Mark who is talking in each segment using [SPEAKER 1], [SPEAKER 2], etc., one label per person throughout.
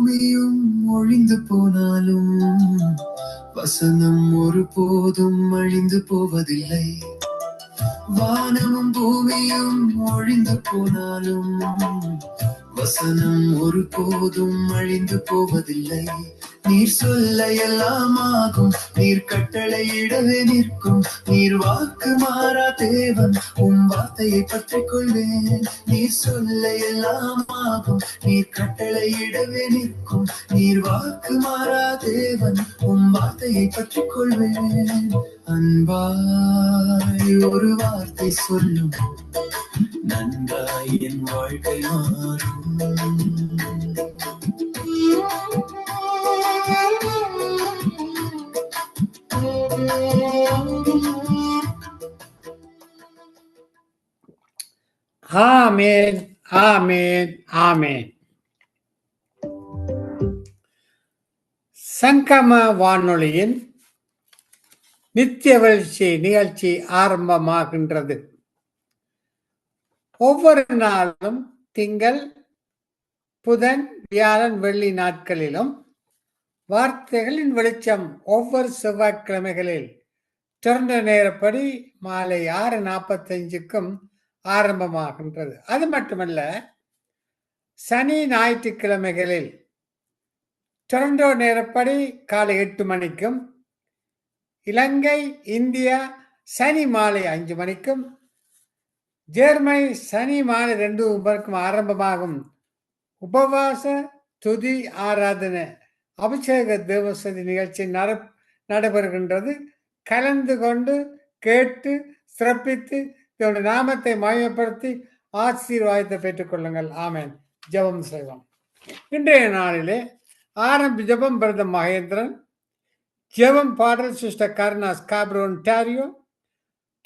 [SPEAKER 1] பூமியும் ஒழிந்து போனாலும் வசனம் ஒருபோதும் அழிந்து போவதில்லை. வானமும் பூமியும் ஒழிந்து போனாலும் வசனம் ஒருபோதும் அழிந்து போவதில்லை. நீர் சொல்ல எல்லாம் ஆகும், நீர் கட்டளையிடவே நிற்கும். நீர் வாக்கு மாறா தேவன், உம் வார்த்தையை பற்றிக் கொள்வேன். நீர் சொல்ல எல்லாம் ஆகும், நீர் கட்டளையிடவே நிற்கும். நீர் வாக்கு மாறா தேவன், உம் வார்த்தையை பற்றிக் கொள்வேன். அன்பாய் ஒரு வார்த்தை சொல்லும், நன்றாய் என் வாழ்க்கை மாறும்.
[SPEAKER 2] ஆமென், ஆமென், ஆமென். சங்கம வானொலியின் நித்திய வளர்ச்சி நிகழ்ச்சி ஆரம்பமாகின்றது. ஒவ்வொரு நாளும் திங்கள், புதன், வியாழன், வெள்ளி நாட்களிலும் வார்த்தைகளின் வெளிச்சம் ஒவ்வொரு செவ்வாய்க்கிழமைகளில் திறந்த நேரப்படி மாலை 6:45 ஆரம்பமாகின்றது. அது மட்டுமல்ல, சனி ஞாயிற்றுக்கிழமைகளில் டொரண்டோ நேரப்படி காலை 8 மணிக்கும், இலங்கை, இந்தியா சனி மாலை 5 மணிக்கும், ஜெர்மனி சனி மாலை 2 ஆரம்பமாகும் உபவாச துதி ஆராதனை அபிஷேக தேவசதி நிகழ்ச்சி நடைபெறுகின்றது. கலந்து கொண்டு கேட்டு சிறப்பித்து இதனுடைய நாமத்தை மகிமைப்படுத்தி ஆசீர்வாதத்தை பெற்றுக் கொள்ளுங்கள். ஆமென். ஜெபம் செய்வோம். இன்றைய நாளிலே ஆரம்ப ஜெபம் பிரதர் மகேந்திரன், ஜெபம் பாடல் சிஸ்டர் கருணா ஸ்காப்ரோ ஒன்டாரியோ,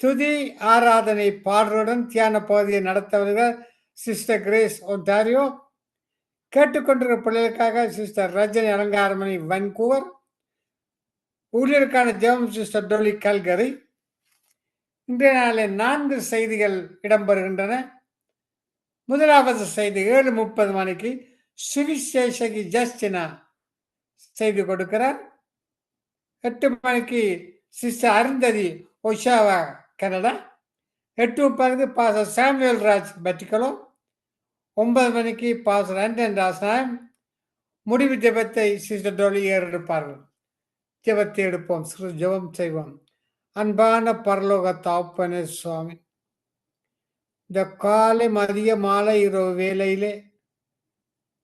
[SPEAKER 2] துதி ஆராதனை பாடலுடன் தியான பகுதியை நடத்தவர்கள் சிஸ்டர் கிரேஸ் ஒன்டாரியோ, கேட்டுக்கொண்டிருக்கிற பிள்ளைகளுக்காக சிஸ்டர் ரஜினி அலங்காரமணி வன்கூவர், ஊழியருக்கான ஜெபம் சிஸ்டர் டொலி கல்கரி. இன்றைய நாளில் 4 செய்திகள் இடம்பெறுகின்றன. முதலாவது செய்தி 7:30 மணிக்கு சுவிசேஷகி ஜஸ்டினா செய்தி கொடுக்கிறார். 8 மணிக்கு sister Arundhati Oshawa Canada. 8:30 pastor Samuel Raj Batticaloa. 9 மணிக்கு பாசர் ஆண்டன் ராசனாயம். முடிவு ஜெபத்தை சிஸ்டர் டொலி ஏறெடுப்பார்கள். ஜெபத்தை எடுப்போம், ஜெபம் செய்வோம். அன்பான பரலோக தகப்பனே சுவாமி, இந்த காலை மதிய மாலை இரவு வேளையிலே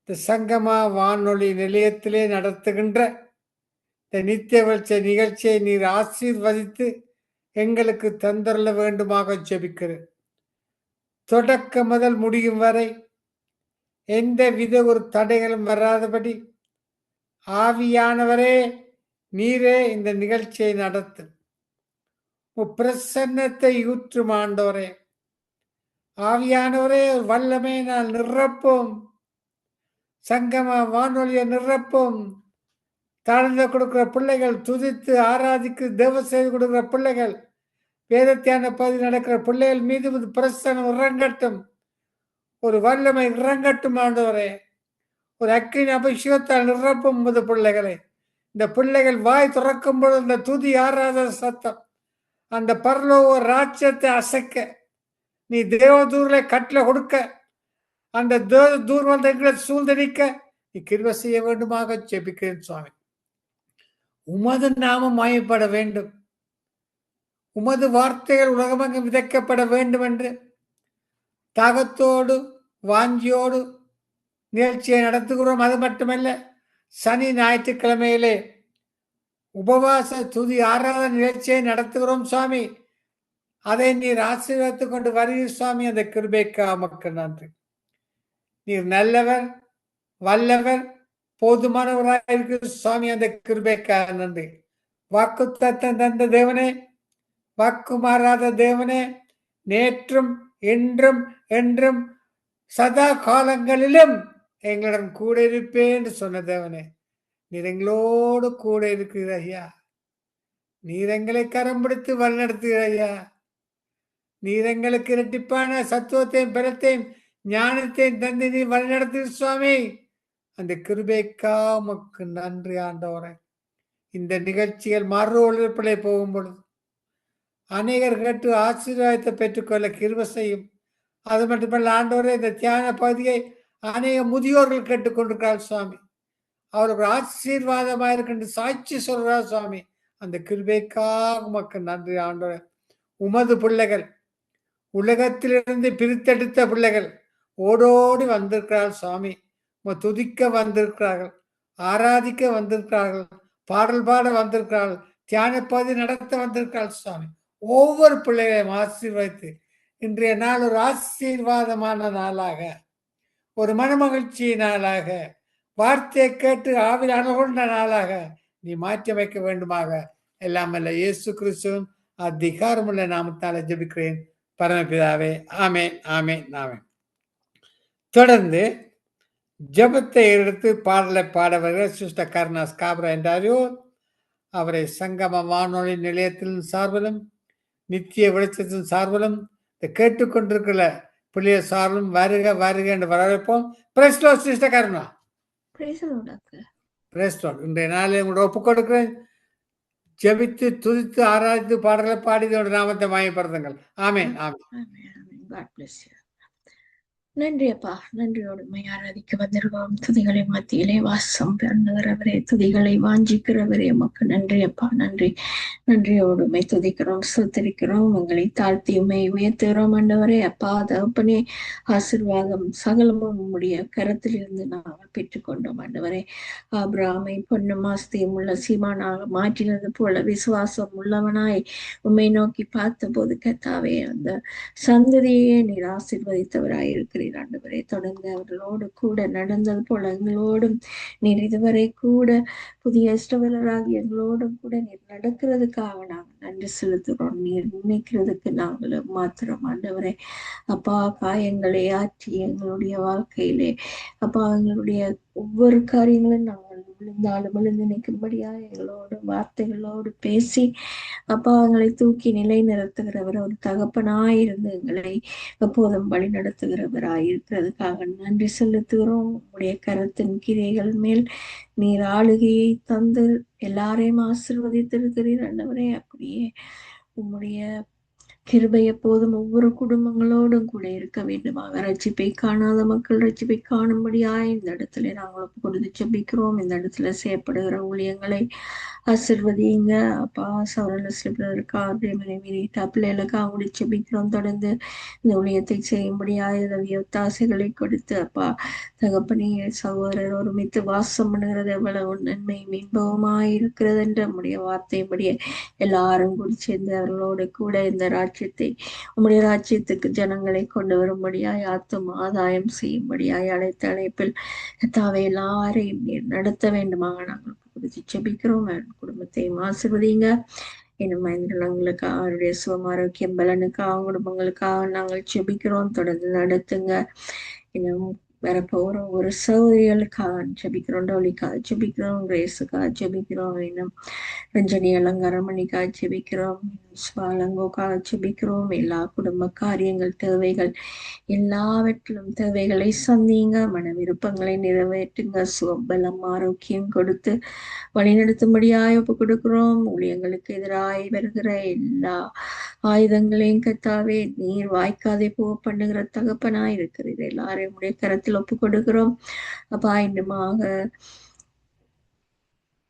[SPEAKER 2] இந்த சங்கமா வானொலி நிலையத்திலே நடத்துகின்ற இந்த நித்திய வெளிச்ச நிகழ்ச்சியை நீர் ஆசீர்வதித்து எங்களுக்கு தந்தரல வேண்டுமாக ஜெபிக்கிறேன். தொடக்க முதல் முடியும் வரை எந்த வித ஒரு தடைகளும் வராதபடி ஆவியானவரே நீரே இந்த நிகழ்ச்சியை நடத்து. பிரசன்னத்தை ஊற்றும் ஆண்டவரே, ஆவியானவரே வல்லமை நான் நிரப்பும். சங்கம வானொலியை நிரப்பும். தாழ்ந்த கொடுக்கிற பிள்ளைகள், துதித்து ஆராதிக்கு தேவ செய்து கொடுக்கிற பிள்ளைகள், வேதத்தியான பகுதி நடக்கிற பிள்ளைகள் மீது பிரசனம் இறங்கட்டும். ஒரு வல்லமை இறங்கட்டும் ஆண்டவரே. ஒரு அக்கினி அபிஷேகத்தால் நிரப்பும் முது பிள்ளைகளை. இந்த பிள்ளைகள் வாய் துறக்கும் பொழுது இந்த துதி ஆராத சத்தம் அந்த பரலோக ராஜ்யத்தை அசைக்க, நீ தேவதூர்களை கட்டளை கொடுக்க, அந்த தூர் வந்து எங்களை சூழ்ந்தடிக்க நீ கிருபை செய்ய வேண்டுமாக ஜெபிக்கிறேன் சுவாமி. உமது நாமம் மாயப்பட வேண்டும். உமது வார்த்தைகள் உலகமாக விதைக்கப்பட வேண்டும் என்று தாகத்தோடு வாஞ்சியோடு நிகழ்ச்சியை நடத்துகிறோம். அது மட்டுமல்ல, சனி ஞாயிற்றுக்கிழமையிலே உபவாச துதி ஆராதனை நிகழ்ச்சியை நடத்துகிறோம் சுவாமி. அதை நீர் ஆசீர்வதித்துக் கொண்டு வருகிறீர் சுவாமி. அந்த கிருபைக்காக உமக்கு நன்றி. நீர் நல்லவர், வல்லவர், போதுமானவராக இருக்கிற சுவாமி. அந்த கிருபைக்காக நன்றி. வாக்கு தத்தம் தந்த தேவனே, வாக்கு மாறாத தேவனே, நேற்றும் இன்றும் என்றும் சதா காலங்களிலும் எங்களுடன் கூட இருப்பேன் என்று சொன்ன தேவனே, நீர் எங்களோடு கூட இருக்கிற ஐயா. நீர் எங்களை கரம் பிடித்து வழிநடத்துகிற ஐயா. நீர் எங்களுக்கு இரட்டிப்பான சத்துவத்தையும் பலத்தையும் ஞானத்தையும் தந்து நீ வழிநடத்துகிற சுவாமி. அந்த கிருபைக்கா உமக்கு நன்றி ஆண்டவரே. இந்த நிகழ்ச்சிகள் மறு ஒளிபரப்பிலே போகும் பொழுது அநேகர் கேட்டு ஆசீர்வாதத்தை பெற்றுக்கொள்ள கிருபை செய்யும். அது மட்டுமல்ல ஆண்டவரே, இந்த தியான பகுதியை அநேக முதியோர்கள் கேட்டுக்கொண்டிருக்கிறார் சுவாமி. அவருக்கு ஆசீர்வாதமாக இருக்கின்ற சாட்சி சொல்றார் சுவாமி. அந்த கிருபைக்காக உமக்கு நன்றி ஆண்டவரே. உமது பிள்ளைகள், உலகத்திலிருந்து பிரித்தெடுத்த பிள்ளைகள் ஓடோடி வந்திருக்கிறார்கள் சுவாமி. துதிக்க வந்திருக்கிறார்கள், ஆராதிக்க வந்திருக்கிறார்கள், பாடல் பாட வந்திருக்கிறார்கள், தியான பகுதி நடத்த வந்திருக்கிறார்கள் சுவாமி. ஒவ்வொரு பிள்ளைகளையும் ஆசீர்வதித்து இன்றைய நாள் ஒரு ஆசீர்வாதமான நாளாக, ஒரு மனமகிழ்ச்சி நாளாக, வார்த்தையை கேட்டு ஆவில் அணுகொண்ட நாளாக நீ மாற்றி அமைக்க வேண்டுமாக எல்லாம் அல்ல இயேசு கிறிஸ்துவின் அதிகாரமுள்ள நாமத்தால் ஜெபிக்கிறேன் பரமபிதாவே. ஆமேன், ஆமேன், ஆமேன். தொடர்ந்து ஜெபத்தை எடுத்து பாடலை பாட வருகிற சிஸ்டர் கருணா ஸ்காப்ரா என்றாரியோர் அவரை சங்கம வானொலி நிலையத்தின் சார்பிலும் நித்திய வெளிச்சத்தின் சார்பிலும் கேட்டுக்கொண்டிருக்கிற பிள்ளைய சார்பிலும் வருக வருக என்று வரவேற்போம். Praise Lord sister Karuna. Praise Lord. இன்றைய நாளில் உங்களோட ஒப்புக் கொடுக்கிறேன். ஜெபித்து துதித்து ஆராய்ந்து பாடலை பாடி நாமத்தை மாயப்படுத்துங்கள். ஆமேன், ஆமேன்.
[SPEAKER 3] நன்றி அப்பா, நன்றியோடு ஆராதிக்க வந்திருக்கோம். துதிகளை மத்தியிலே வாசம் பண்ணுகிறவரே, துதிகளை வாஞ்சிக்கிறவரே, உமக்கு நன்றி அப்பா. நன்றி, நன்றியோடு துதிக்கிறோம், சுத்தரிக்கிறோம், உங்களை தாழ்த்தி உயர்த்துகிறோம் ஆண்டவரே. அப்பா தகப்பனே, ஆசீர்வாதம் சகலமும் உம்முடைய கரத்தில் இருந்து நாங்கள் பெற்றுக்கொண்டோம் ஆண்டவரே. ஆபிரகாமை பொன்னும் ஆஸ்தியும் உள்ள சீமானாக மாற்றினது போல விசுவாசம் உள்ளவனாய் உம்மை நோக்கி பார்த்த போது கர்த்தாவே, அந்த சந்ததியே நீர் ஆசீர்வதித்தவராய் இருக்கிறீர் ஆண்டவரே. தொடர்ந்து அவர்களோடு கூட நடந்தது போல எங்களோடும் நீர் இதுவரை கூட புதிய இஷ்டவலராகி எங்களோடும் கூட நீர் நடக்கிறதுக்காக நாங்கள் நன்றி செலுத்துகிறோம். நீர் நினைக்கிறதுக்கு நாங்கள் மாத்திரம் ஆண்டவரே. அப்பா, காயங்களை ஆற்றி எங்களுடைய வாழ்க்கையிலே அப்பா எங்களுடைய ஒவ்வொரு காரியங்களும் நாங்கள் விழுந்து நிற்கும்படியா எங்களோட வார்த்தைகளோடு பேசி அப்பா எங்களை தூக்கி நிலை நிறுத்துகிறவர், ஒரு தகப்பனாயிருந்து எங்களை எப்போதும் வழி நடத்துகிறவராய் இருக்கிறதுக்காக நன்றி செலுத்துகிறோம். உங்களுடைய கரத்தின் கிரைகள் மேல் நீர் ஆளுகையை தந்து எல்லாரையும் ஆசீர்வதித்திருக்கிறீர் ஆண்டவரே. அப்படியே உம்முடைய கிருபை எப்போதும் ஒவ்வொரு குடும்பங்களோடும் கூட இருக்க வேண்டுமாக. ரட்சிப்பை காணாத மக்கள் ரட்சிப்பை காணும்படியாய் இந்த இடத்துல நாங்கள் ஒப்பு கொடுத்து ஜெபிக்கிறோம். இந்த இடத்துல செய்யப்படுகிற ஊழியங்களை ஆசீர்வதிங்க அப்பா. சௌரனுக்காக மனைவி பிள்ளைகளுக்காக ஜெபிக்கிறோம். தொடர்ந்து இந்த ஊழியத்தை செய்யும்படியாய் ஒத்தாசைகளை கொடுத்து அப்பா தகப்பனே, சகோதரர் ஒருமித்து வாசம் பண்ணுகிறது எவ்வளவு நன்மையும் இன்பவுமாய் இருக்கிறது என்ற நம்முடைய வார்த்தையுடைய எல்லாரும் கூடி சேர்ந்து அவர்களோடு கூட இந்த உம்முடைய ராஜ்யத்துக்கு ஜனங்களை கொண்டு வரும்படியாய் ஆத்தும் ஆதாயம் செய்யும்படியாய் அழைத்த அழைப்பில் கர்த்தாவே எல்லாரையும் நடத்த வேண்டுமாக நாங்கள் குறித்து ஜெபிக்கிறோம். குடும்பத்தையும் ஆசீர்வதிங்க. இன்னும் மனிதர்களுக்காக அவருடைய சுகம் ஆரோக்கியம் பலனுக்காக குடும்பங்களுக்காக நாங்கள் ஜெபிக்கிறோம். தொடர்ந்து நடத்துங்க. இன்னும் வரப்போற ஒரு சகோதரிகளுக்காக ஜெபிக்கிறோம். டோலிக்காக ஜெபிக்கிறோம். கிரேஸுக்காக ஜெபிக்கிறோம். இன்னும் ரஞ்சனி அலங்காரமணிக்காக ஜெபிக்கிறோம். ஸ்வாலங்கோக்காக ஜெபிக்கிறோம். எல்லா குடும்ப காரியங்கள் தேவைகள் எல்லாவற்றிலும் தேவைகளை சந்திங்க. மன விருப்பங்களை நிறைவேற்றுங்க. சுபலம் ஆரோக்கியம் கொடுத்து வழிநடத்தும்படியாய் ஒப்பு கொடுக்கிறோம். ஊழியங்களுக்கு எதிராய் வருகிற எல்லா ஆயுதங்களையும் கர்த்தாவே நீர் வாய்க்காதே போக பண்ணுகிற தகப்பனாய் இருக்கிறது எல்லாரையும் உடைய கரத்தில் ஒப்பு கொடுக்கிறோம். அப்பா இன்னுமாக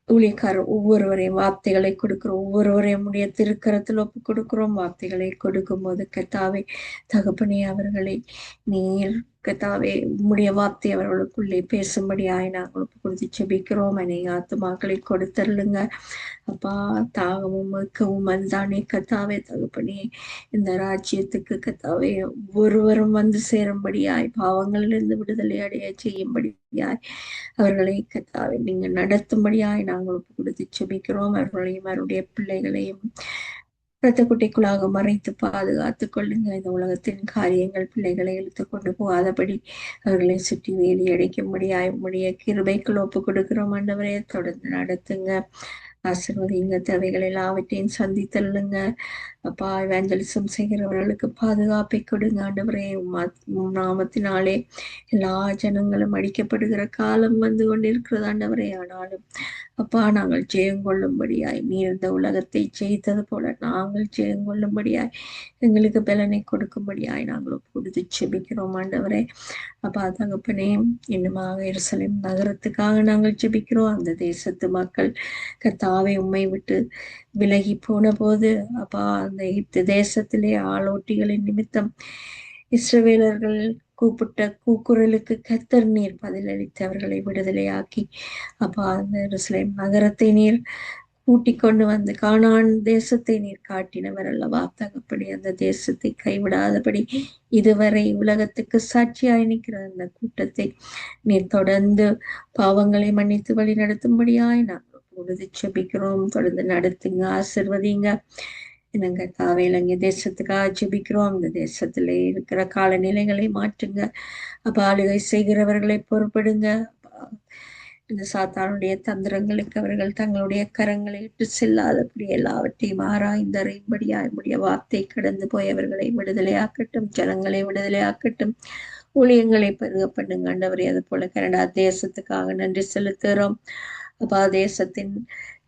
[SPEAKER 3] ஊழியக்காரர் ஒவ்வொருவரையும் வார்த்தைகளை கொடுக்கிறோம். ஒவ்வொருவரையும் உடைய திருக்கரத்தில் ஒப்பு கொடுக்கிறோம். வார்த்தைகளை கொடுக்கும் போது கர்த்தாவே தகப்பனே அவர்களை நீர் கர்த்தாவே உம்முடைய வார்த்தை அவர்களுக்குள்ளே பேசும்படியாய் நாங்கள் ஒப்பு கொடுத்து ஜெபிக்கிறோம். அநேக ஆத்துமாக்களை கொடுத்தருளுங்க அப்பா. தாகமும் மிக்கவும் அதுதானே கர்த்தாவே தகப்பனே. இந்த ராஜ்யத்துக்கு கர்த்தாவே ஒவ்வொருவரும் வந்து சேரும்படியாய் பாவங்களிலிருந்து விடுதலை அடைய செய்யும்படியாய் அவர்களை கர்த்தாவே நீங்க நடத்தும்படியாய் நாங்கள் ஒப்பு கொடுத்து ஜெபிக்கிறோம். அவர்களையும் அவருடைய பிள்ளைகளையும் இரத்த குட்டைக்குள்ளாக மறைத்து பாதுகாத்துக் கொள்ளுங்க. இந்த உலகத்தின் காரியங்கள் பிள்ளைகளை இழுத்து கொண்டு போகாதபடி அவர்களை சுற்றி வேலி அடைக்கும்படியாய் உம்முடைய கிருபைக்குள் ஒப்பு கொடுக்கிறோம் ஆண்டவரே. தொடர்ந்து நடத்துங்க. ஆசீர்வதிங்க, தேவைகள் எல்லாவற்றையும் சந்தித்தள்ளுங்க. அப்பா, எவாஞ்சலிசம் செய்கிறவர்களுக்கு பாதுகாப்பை கொடுங்க ஆண்டவரே. உம் நாமத்தினாலே எல்லா ஜனங்களும் அடிக்கப்படுகிற காலம் வந்து கொண்டிருக்கிறது ஆண்டவரே. ஆனாலும் அப்பா, நாங்கள் ஜெயங்கொள்ளும்படியாய் நீர் இந்த உலகத்தை ஜெயித்தது போல நாங்கள் ஜெயங்கொள்ளும்படியாய் எங்களுக்கு பலனை கொடுக்கும்படியாய் நாங்கள் ஒப்புக்கொடுத்து செபிக்கிறோம் ஆண்டவரே. அப்பா தகப்பனே, இன்னுமாக எருசலேம் நகரத்துக்காக நாங்கள் ஜெபிக்கிறோம். அந்த தேசத்து மக்கள் கர்த்தாவே உம்மை விட்டு விலகி போன போது அப்பா, அந்த எகிப்து தேசத்திலே ஆளோட்டிகளின் நிமித்தம் இஸ்ரவேலர்கள் கூப்பிட்ட கூக்குரலுக்கு கர்த்தர் நீர் பதிலளித்து அவர்களை விடுதலையாக்கி அப்பா, அந்த எருசலேம் நகரத்தை நீர் கூட்டிக் கொண்டு வந்து கானான் தேசத்தை நீர் காட்டினவர் அல்லவா தகப்படி. அந்த தேசத்தை கைவிடாதபடி இதுவரை உலகத்துக்கு சாட்சியாய் நிற்கிற அந்த கூட்டத்தை நீர் தொடர்ந்து பாவங்களை மன்னித்து வழி நடத்தும்படியாய் நாங்கள் பொழுது செபிக்கிறோம். தொடர்ந்து நடத்துங்க, ஆசிர்வதிங்க. என்னங்க தாவையிலங்க தேசத்துக்காக ஜெபிக்கிறோம். இந்த தேசத்துல இருக்கிற காலநிலைகளை மாற்றுங்க அப்ப. ஆளுகை செய்கிறவர்களை பொறுப்படுங்க. இந்த சாத்தானுடைய தந்திரங்களுக்கு அவர்கள் தங்களுடைய கரங்களை இட்டு செல்லாதபடி எல்லாவற்றையும் ஆராய்ந்தறியும்படியா என்னுடைய வார்த்தை கடந்து போய் அவர்களை விடுதலையாக்கட்டும், ஜனங்களை விடுதலையாக்கட்டும், ஊழியங்களை பெருக பண்ணுங்க ஆண்டவரே. அது போல கனடா தேசத்துக்காக நன்றி செலுத்துகிறோம் அப்பா. தேசத்தின்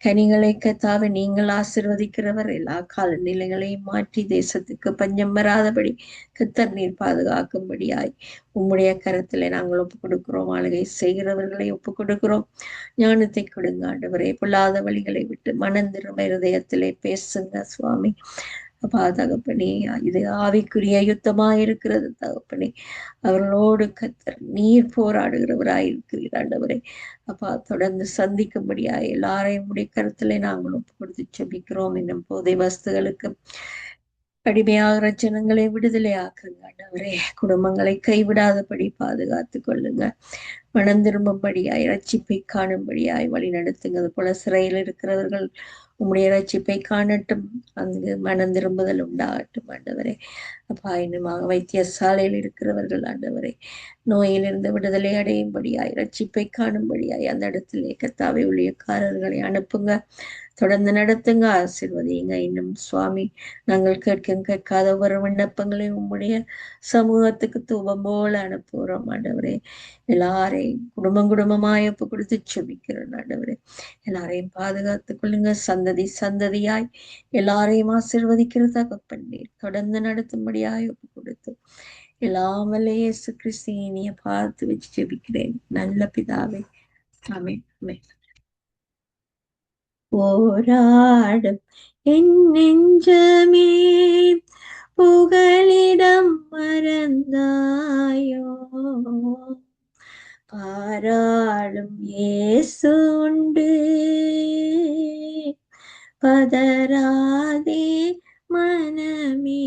[SPEAKER 3] கனிகளை கத்தாவை நீங்கள் ஆசிர்வதிக்கிறவர். எல்லா காலநிலைகளையும் மாற்றி தேசத்துக்கு பஞ்சம் வராதபடி கத்தர் நீர் பாதுகாக்கும்படியாய் உம்முடைய கரத்திலே நாங்கள் ஒப்புக் கொடுக்கிறோம். ஆளுகை செய்கிறவர்களை ஒப்புக் கொடுக்கிறோம். ஞானத்தை கொடுங்க ஆண்டவரே. பொல்லாத வழிகளை விட்டு மனந்திரும்ப இருதயத்திலே பேசுங்க சுவாமி. அப்பா தகப்பனே, இது ஆவிக்குரிய யுத்தமாயிருக்கிறது தகப்பனே. அவர்களோடு கத்தர் நீர் போராடுகிறவராயிருக்கிறீர் ஆண்டவரே. அப்பா தொடர்ந்து சந்திக்கும்படியாய் எல்லாரையும் உடைய கருத்துல நாங்கள் ஒப்பு கொடுத்து செபிக்கிறோம். இன்னும் போதை வஸ்துகளுக்கு அடிமையாகிற ஜனங்களை விடுதலை ஆக்குங்க ஆண்டவரே. குடும்பங்களை கைவிடாதபடி பாதுகாத்து கொள்ளுங்க. மனம் திரும்பும்படியாய் ரட்சிப்பை காணும்படியாய் வழி நடத்துங்க. அது போல சிறையில் இருக்கிறவர்கள் உம்முடைய ரட்சிப்பை காணட்டும், அங்கு மனம் திரும்புதல் உண்டாகட்டும் ஆண்டவரே. அப்பா இன்னுமாக வைத்தியசாலையில் இருக்கிறவர்கள் ஆண்டவரே நோயிலிருந்து விடுதலை அடையும்படியாய் ரட்சிப்பை காணும்படியாய் அந்த இடத்திலே கர்த்தாவே ஊழியக்காரர்களை அனுப்புங்க. தொடர்ந்து நடத்துங்க, ஆசீர்வதிங்க. இன்னும் சுவாமி, நாங்கள் கேட்காத ஒரு விண்ணப்பங்களையும் உம்முடைய சமூகத்துக்கு தூபம் போல அனுப்புகிறோம் ஆண்டவரே. எல்லாரையும் குடும்பமாய் ஒப்பு கொடுத்து செபிக்கிறோம் ஆண்டவரே. எல்லாரையும் பாதுகாத்துக் கொள்ளுங்க. சந்ததி சந்ததியாய் எல்லாரையும் ஆசீர்வதிக்கிற தகப்பன்னீர் தொடர்ந்து நடத்தும்படியாய் ஒப்பு கொடுத்து எல்லாம் வல்ல இயேசு கிறிஸ்து இனிய பார்த்து வச்சு ஜெபிக்கிறேன் நல்ல பிதாவே, ஆமென். ஆமென். போராடும் என் நெஞ்சமே புகலிடம் மறந்தாயோ, பாராளும் இயேசு உண்டு பதராதே மனமே.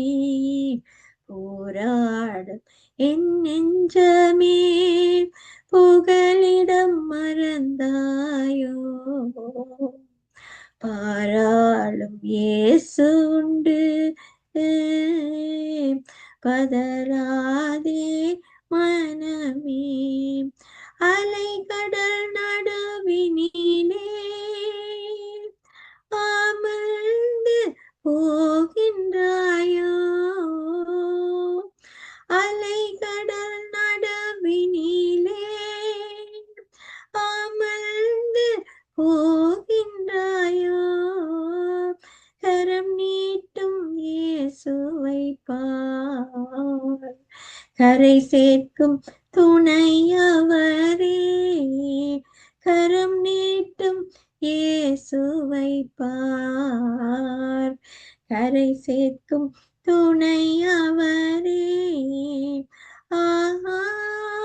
[SPEAKER 3] போராடும் என் நெஞ்சமே புகலிடம் மறந்தாயோ, பாராளும் இயேசு உண்டு பதராதே மனமே. அலைகடல் நடுவினிலே அமர்ந்து போகின்றாயோ, அலைகடல் நடுவினிலே அமர்ந்து போகின்றாயோ, கரம் நீட்டும் இயேசுவை பார், கரை சேர்க்கும் துணையவரே. கரம் நீட்டும் இயேசுவை பார், கரை சேர்க்கும் துணையவரே.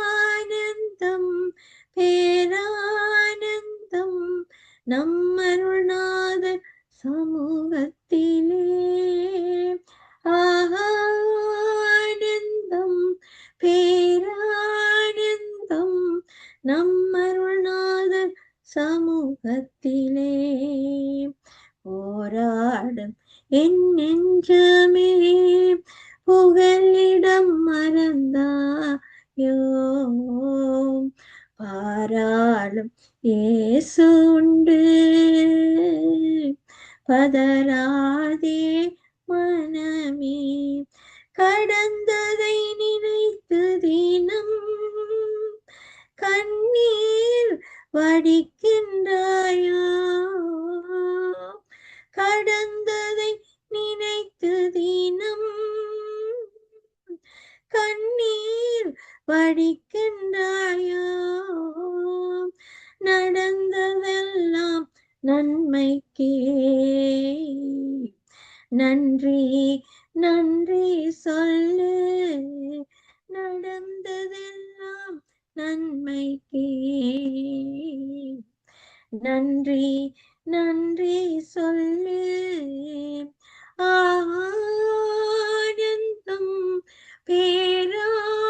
[SPEAKER 3] ஆனந்தம் பேரானந்தம் நம்மருள்நாதர் சமூகத்திலே. ஆனந்தம் பேரானந்தம் நம்மருள்நாதர் சமூகத்திலே. போராடும் என் நெஞ்சமே புகலிடம் மறந்தாயோ, பாராளும் இயேசு உண்டு, பதறாதே மனமே, கடந்ததை நினைத்து தினம் கண்ணீர் வடிக்கின்றாயோ, கடந்ததை நினைத்து தினம் கண்ணீர் வடிக்கின்றாயோ, நடந்ததெல்லாம் நன்மைக்கே, நன்றி நன்றி சொல்லு, நடந்ததெல்லாம் நன்மைக்கே, நன்றி நன்றி சொல்லு. ஆனந்தம் பேரானந்தம்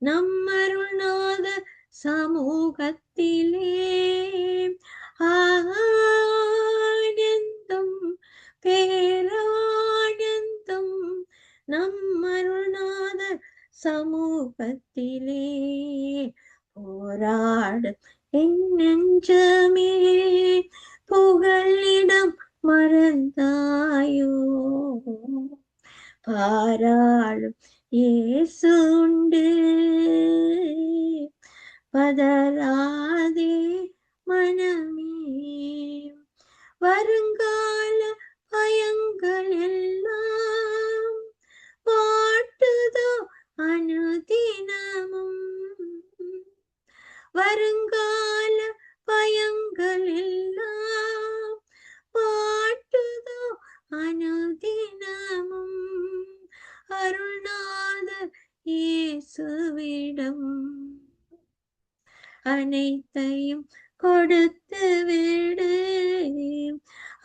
[SPEAKER 3] நம்மருள்நாத சமூகத்திலே, ஆனந்தம் பேரானந்தம் நம்மருள்நாத சமூகத்திலே, போராடு என் நெஞ்சமே, புகழிடம் மறந்தாயோ, பாராளும் இயேசு உண்டு, பதறாதே மனமே, வருங்கால பயங்கள் எல்லாம் பாட்டுதோ அனுதினமும், வருங்கால பயங்கள் எல்லாம் பாட்டுதோ அனுதினமும், அருள்நாதர் இயேசுவிடம் அனைத்தையும் கொடுத்து விடு,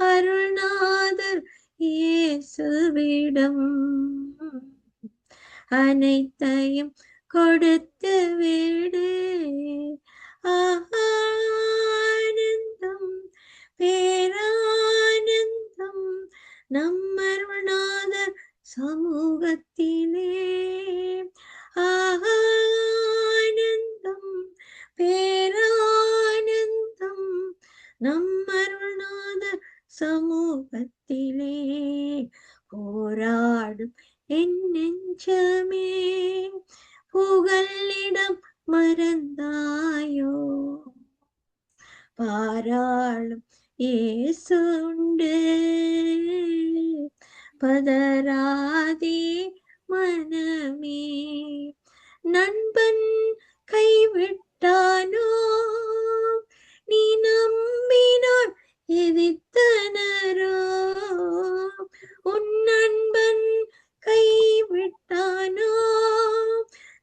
[SPEAKER 3] அருள்நாதர் இயேசுவிடம் அனைத்தையும் கொடுத்து விடு, ஆனந்தம் பேரானந்தம் நம்மருள்நாதர் சமூகத்திலே, ஆனந்தம் பேரானந்தம் நம்மருள்நாதர் சமூகத்திலே, போராடும் என் நெஞ்சமே, புகழிடம் மறந்தாயோ, பாராளும் இயேசு உண்டு, பதறாதே மனமே, நண்பன் கைவிட்டானோ, நீ நம்பினார் எதிர்த்தனரோ, உன் நண்பன் கைவிட்டானோ,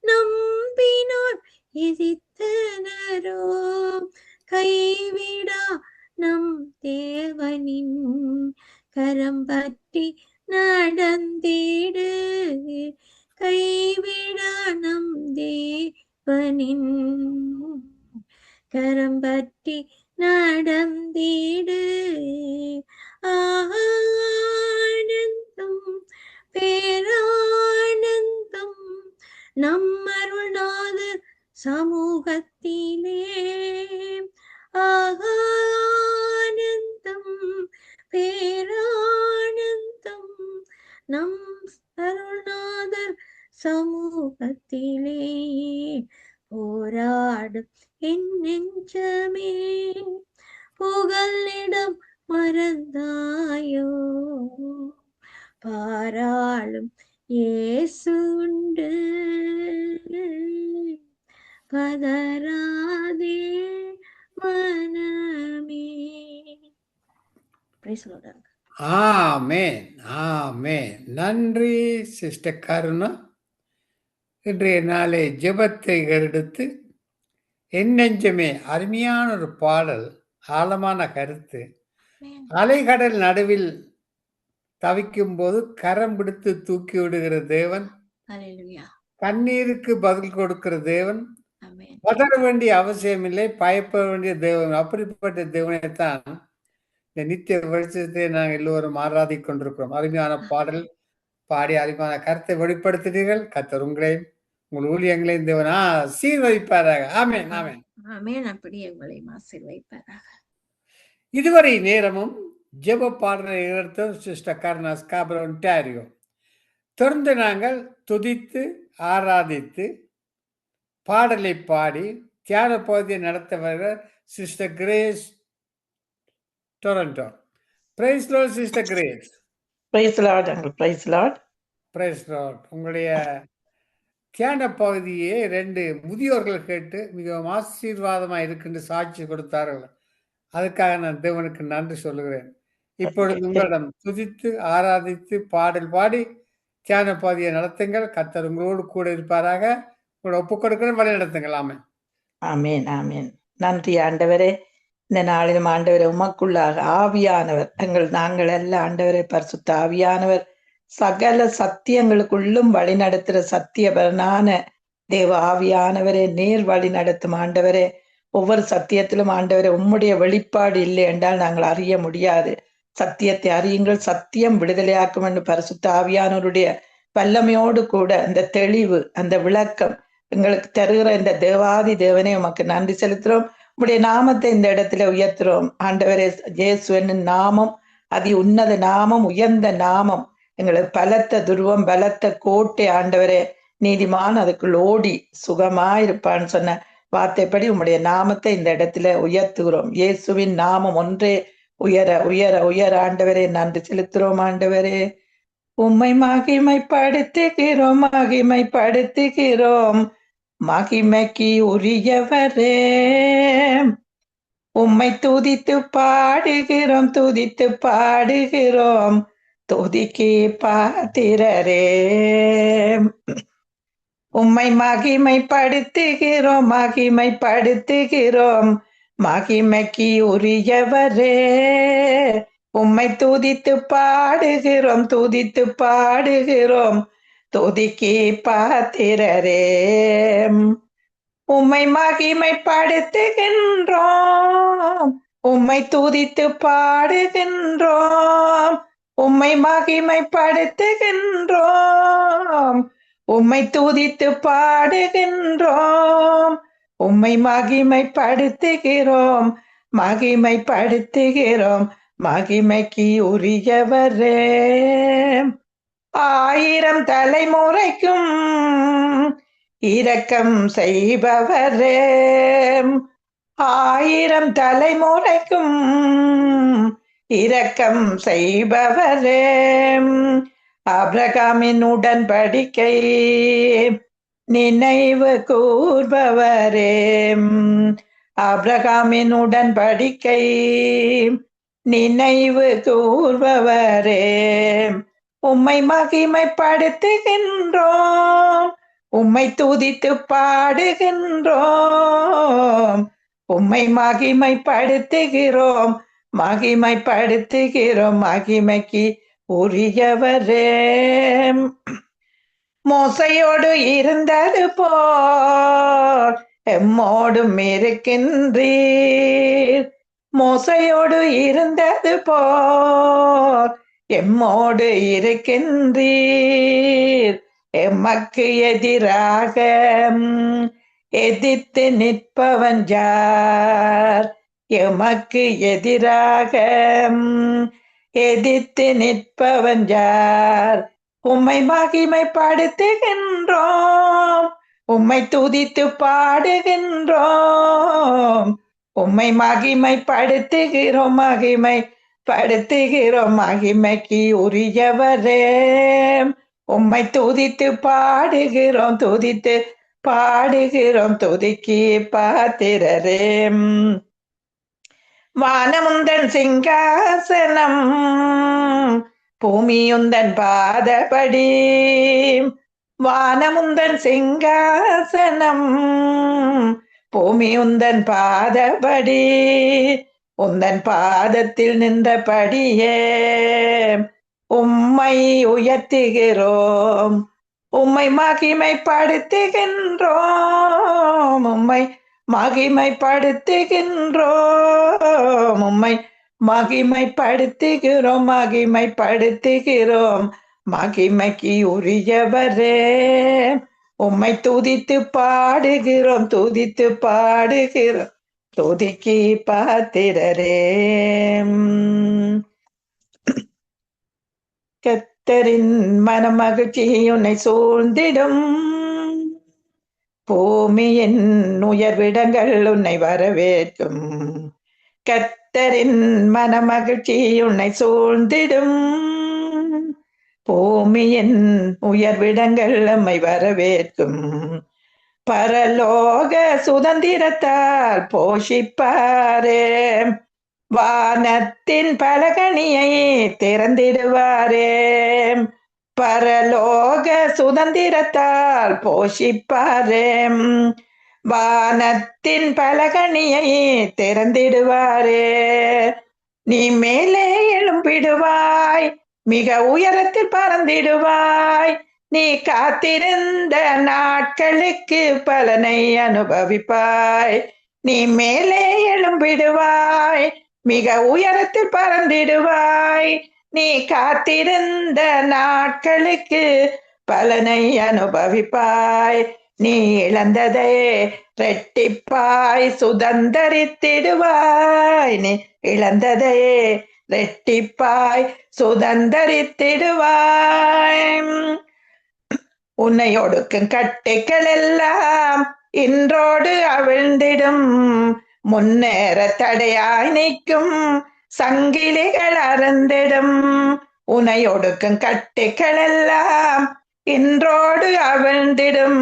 [SPEAKER 3] நம்பினார் எதிர்த்தனரோ, கைவிடா நம் தேவனின் கரம் பற்றி நடந்திடு, கைவிடா நம் தேவனின் கரம் பற்றி நடந்திடு, ஆனந்தம் பேரானந்தம் நம்மருள்நாதர் சமூகத்திலே, ஆனந்தம் பேரானந்தம் நம் அருள்நாதர் சமூகத்திலே, போராடும் என் நெஞ்சமே, புகழிடம் மறந்தாயோ, பாராளும் இயேசு உண்டு, பதறாதே மனமே. Praise the Lord.
[SPEAKER 2] ஆமென் ஆமென். நன்றி சிஸ்டர் கருணா. இன்றைய நாளை ஜெபத்தை எடுத்து என் நெஞ்சமே, அருமையான ஒரு பாடல், ஆழமான கருத்து. அலைகடல் நடுவில் தவிக்கும் போது கரம் பிடித்து தூக்கி விடுகிற தேவன்,
[SPEAKER 3] Hallelujah.
[SPEAKER 2] கண்ணீருக்கு பதில் கொடுக்கிற தேவன்,
[SPEAKER 3] Amen.
[SPEAKER 2] பதற வேண்டிய அவசியம் இல்லை, பயப்பட வேண்டிய தேவன். அப்படிப்பட்ட தேவனைத்தான் இந்த நித்திய வெளிச்சத்தை நாங்கள் எல்லோரும் ஆராதிக் கொண்டிருக்கிறோம். அருமையான பாடல் பாடி அருமையான கருத்தை வெளிப்படுத்தினீர்கள். கர்த்தர் உங்களையும் உங்கள் ஊழியங்களை தேவன் ஆசீர்வதிப்பாராக. ஆமென், ஆமென்.
[SPEAKER 3] ஆமென். அப்படி எங்களை ஆசீர்வதிப்பாராக.
[SPEAKER 2] இதுவரை நேரமும் ஜெப பாடலை நிகழ்த்தும் சிஸ்டர் கர்னா ஸ்காபரோ ஒன்டாரியோ. தொடர்ந்து நாங்கள் துதித்து ஆராதித்து பாடலை பாடி தியான பகுதியை நடத்த வருகிற sister Grace Toronto. Praise Lord sister Grace.
[SPEAKER 4] Praise Lord uncle. Praise Lord.
[SPEAKER 2] Praise Lord. உங்களுடைய தியான பகுதியை 2 முதியோர்கள் கேட்டு மிகவும் ஆசீர்வாதமாக இருக்குன்னு சாட்சி கொடுத்தார்கள். அதுக்காக நான் தேவனுக்கு நன்றி சொல்லுகிறேன். இப்பொழுது உங்களிடம் துதித்து ஆராதித்து பாடல் பாடி தியான பகுதியை நடத்துங்கள். கர்த்தர் உங்களோடு கூட இருப்பாராக. உங்களை ஒப்புக் கொடுக்கிறேன், வழி நடத்துங்கள். ஆமென்.
[SPEAKER 4] ஆமேன், ஆமேன். நன்றி ஆண்டவரே. இந்த நாளிலும் ஆண்டவரே உமக்குள்ளாக ஆவியானவர் நாங்கள் எல்லாம் ஆண்டவரே பரிசுத்த ஆவியானவர் சகல சத்தியங்களுக்குள்ளும் வழி நடத்துற சத்தியபரனான தேவ ஆவியானவரே நேர் வழி நடத்தும் ஆண்டவரே. ஒவ்வொரு சத்தியத்திலும் ஆண்டவரே உம்முடைய வெளிப்பாடு இல்லை என்றால் நாங்கள் அறிய முடியாது. சத்தியத்தை அறியுங்கள், சத்தியம் விடுதலையாக்கும் என்று பரிசுத்த ஆவியானவருடைய வல்லமையோடு கூட அந்த தெளிவு அந்த விளக்கம் எங்களுக்கு தருகிற இந்த தேவாதி தேவனே உமக்கு நன்றி செலுத்துறோம். உம்முடைய நாமத்தை இந்த இடத்துல உயர்த்துறோம் ஆண்டவரே. இயேசுவின் நாமம் அதி உன்னத நாமம், உயர்ந்த நாமம், எங்களுக்கு பலத்த துருவம், பலத்த கோட்டை ஆண்டவரே. நீதிமான் அதுக்குள் ஓடி சுகமாயிருப்பான்னு சொன்ன வார்த்தைப்படி உம்முடைய நாமத்தை இந்த இடத்துல உயர்த்துகிறோம். இயேசுவின் நாமம் ஒன்றே உயர உயர உயர ஆண்டவரே நன்றி செலுத்துறோம் ஆண்டவரே. உம்மை மகிமைப்படுத்துகிறோம் மகிமைப்படுத்துகிறோம் மகிமைக்கு உரியவரே. உம்மை துதித்து பாடுகிறோம் துதித்து பாடுகிறோம் துதிக்கு பாத்திரரே. உம்மை மகிமைப்படுத்துகிறோம் மகிமைப்படுத்துகிறோம் மகிமைக்கு உரியவரே. உம்மை துதித்து பாடுகிறோம் துதித்து பாடுகிறோம் துதிக்கு பாத்திரரே. உம்மை மகிமைப்படுத்துகின்றோம் உம்மை துதித்து பாடுகின்றோம் உம்மை மகிமைப்படுத்துகின்றோம் உம்மை துதித்து பாடுகின்றோம் உம்மை மகிமைப்படுத்துகிறோம் மகிமைப்படுத்துகிறோம் மகிமைக்கு உரியவரே. 1000 தலைமுறைக்கும் இரக்கம் செய்பவரே. 1000 தலைமுறைக்கும் இரக்கம் செய்பவரே. ஆபிரகாமின் உடன்படிக்கை நினைவு கூர்பவரே. ஆபிரகாமின் உடன்படிக்கை நினைவு கூர்பவரே. உம்மை மகிமைப்படுத்துகின்றோம் உம்மை துதித்து பாடுகின்றோம் உம்மை மகிமைப்படுத்துகிறோம் மகிமைப்படுத்துகிறோம் மகிமைக்கு உரியவரே. மோசையோடு இருந்தது போல் எம்மோடும் இருக்கின்றீர். மோசையோடு இருந்தது போல் எம்மோடு இருக்கின்றீர். எமக்கு எதிராக எதிர்த்து நிற்பவன் யார்? எமக்கு எதிராக எதிர்த்து நிற்பவன் யார்? உம்மை மகிமைப்படுத்துகின்றோம் உம்மை துதித்து பாடுகின்றோம் உம்மை மகிமைப்படுத்துகிறோம் மகிமைப்படுத்துகிறோம் மகிமைக்கு உரியவரே. உம்மை துதித்து பாடுகிறோம் துதித்து பாடுகிறோம் துதிக்கு பாத்திரரே. வானமுந்தன் சிங்காசனம் பூமியுந்தன் பாதபடி. வானமுந்தன் சிங்காசனம் பூமியுந்தன் பாதபடி. உந்தன் பாதத்தில் நின்றபடியே உம்மை உயர்த்துகிறோம் உம்மை மகிமைப்படுத்துகின்றோம் உம்மை மகிமைப்படுத்துகின்றோம் உம்மை மகிமைப்படுத்துகிறோம் மகிமைப்படுத்துகிறோம் மகிமைக்கு உரியவரே. உம்மை துதித்து பாடுகிறோம், துதித்து பாடுகிறோம், துதிக்கு பாத்திரரே. கர்த்தரின் மனமகிழ்ச்சி உன்னை சூழ்ந்திடும், பூமியின் உயர்விடங்கள் உன்னை வரவேற்கும். கர்த்தரின் மனமகிழ்ச்சி உன்னை சூழ்ந்திடும், பூமியின் உயர்விடங்கள் நம்மை வரவேற்கும். பரலோக சுதந்திரத்தால் போஷிப்பாரே, வானத்தின் பலகணியை திறந்திடுவாரே. பரலோக சுதந்திரத்தால் போஷிப்பாரே, வானத்தின் பலகணியை திறந்திடுவாரே. நீ மேலே எழும்பிடுவாய், மிக உயரத்தில் பறந்திடுவாய், நீ காத்திருந்த நாட்களுக்கு பலனை அனுபவிப்பாய். நீ மேலே எழும்பிடுவாய், மிக உயரத்தில் பறந்திடுவாய், நீ காத்திருந்த நாட்களுக்கு பலனை அனுபவிப்பாய். நீ இழந்ததை ரெட்டிப்பாய் சுதந்தரித்திடுவாய், நீ இழந்ததை ரெட்டிப்பாய் சுதந்தரித்திடுவாய். உன்னை ஒடுக்கும் கட்டைகள் எல்லாம் இன்றோடு அவிழ்ந்திடும், முன்னேற தடையாய் நிற்கும் சங்கிலிகள் அறந்திடும். உன்னை ஒடுக்கும் கட்டைகள் எல்லாம் இன்றோடு அவிழ்ந்திடும்,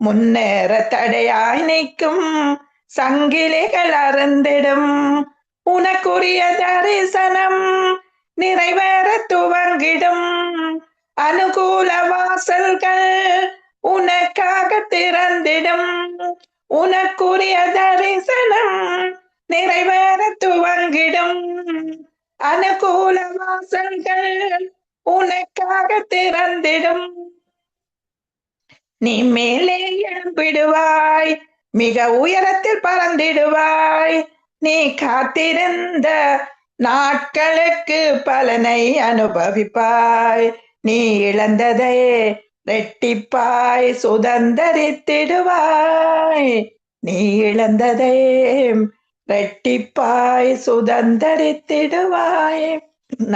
[SPEAKER 4] முன்னேற தடையாய் நிற்கும் சங்கிலிகள் அறந்திடும். உனக்குரிய தரிசனம் நிறைவேற துவங்கிடும், அனுகூல வாசல்கள் உனக்காக திறந்திடும். உனக்குரிய தரிசனம் நிறைவேற துவங்கிடும், அனுகூல வாசல்கள் உனக்காக திறந்திடும். நீ மேலே எழும்பிடுவாய், மிக உயரத்தில் பறந்திடுவாய், நீ காத்திருந்த நாட்களுக்கு பலனை அனுபவிப்பாய். நீ இழந்ததை ரெட்டிப்பாய் சுதந்தரித்திடுவாய், நீ இழந்ததை ரெட்டிப்பாய் சுதந்தரித்திடுவாய்.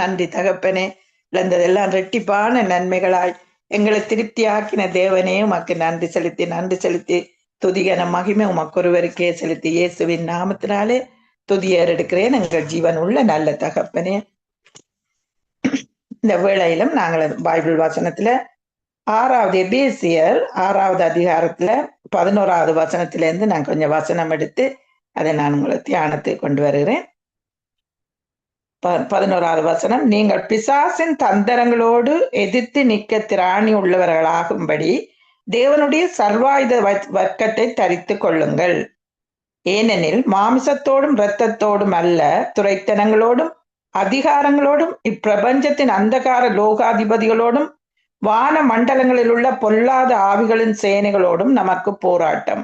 [SPEAKER 4] நன்றி தகப்பனே, இழந்ததெல்லாம் ரெட்டிப்பான நன்மைகளாய் எங்களை திருப்தியாக்கின தேவனே, உமக்கு நன்றி செலுத்தி துதிகன மகிமை உமக்கொருவருக்கே செலுத்தி இயேசுவின் நாமத்தினாலே துதியர் எடுக்கிறேன் எங்கள் ஜீவன் உள்ள நல்ல தகப்பனே. இந்த வேளையிலும் நாங்கள் பைபிள் வசனத்துல 6வது எபேசியர் 6வது அதிகாரத்துல 11வது வசனத்திலிருந்து நான் கொஞ்சம் வசனம் எடுத்து அதை நான் உங்களை தியானத்துக்கு கொண்டு வருகிறேன். 11வது வசனம், நீங்கள் பிசாசின் தந்திரங்களோடு எதிர்த்து நிற்க திராணி உள்ளவர்களாகும்படி தேவனுடைய சர்வாயுத வர்க்கத்தை தரித்து கொள்ளுங்கள். ஏனெனில் மாமிசத்தோடும் இரத்தத்தோடும் அல்ல, துரைத்தனங்களோடும் அதிகாரங்களோடும் இப்பிரபஞ்சத்தின் அந்தகார லோகாதிபதிகளோடும் வான மண்டலங்களில் உள்ள பொல்லாத ஆவிகளின் சேனைகளோடும் நமக்கு போராட்டம்.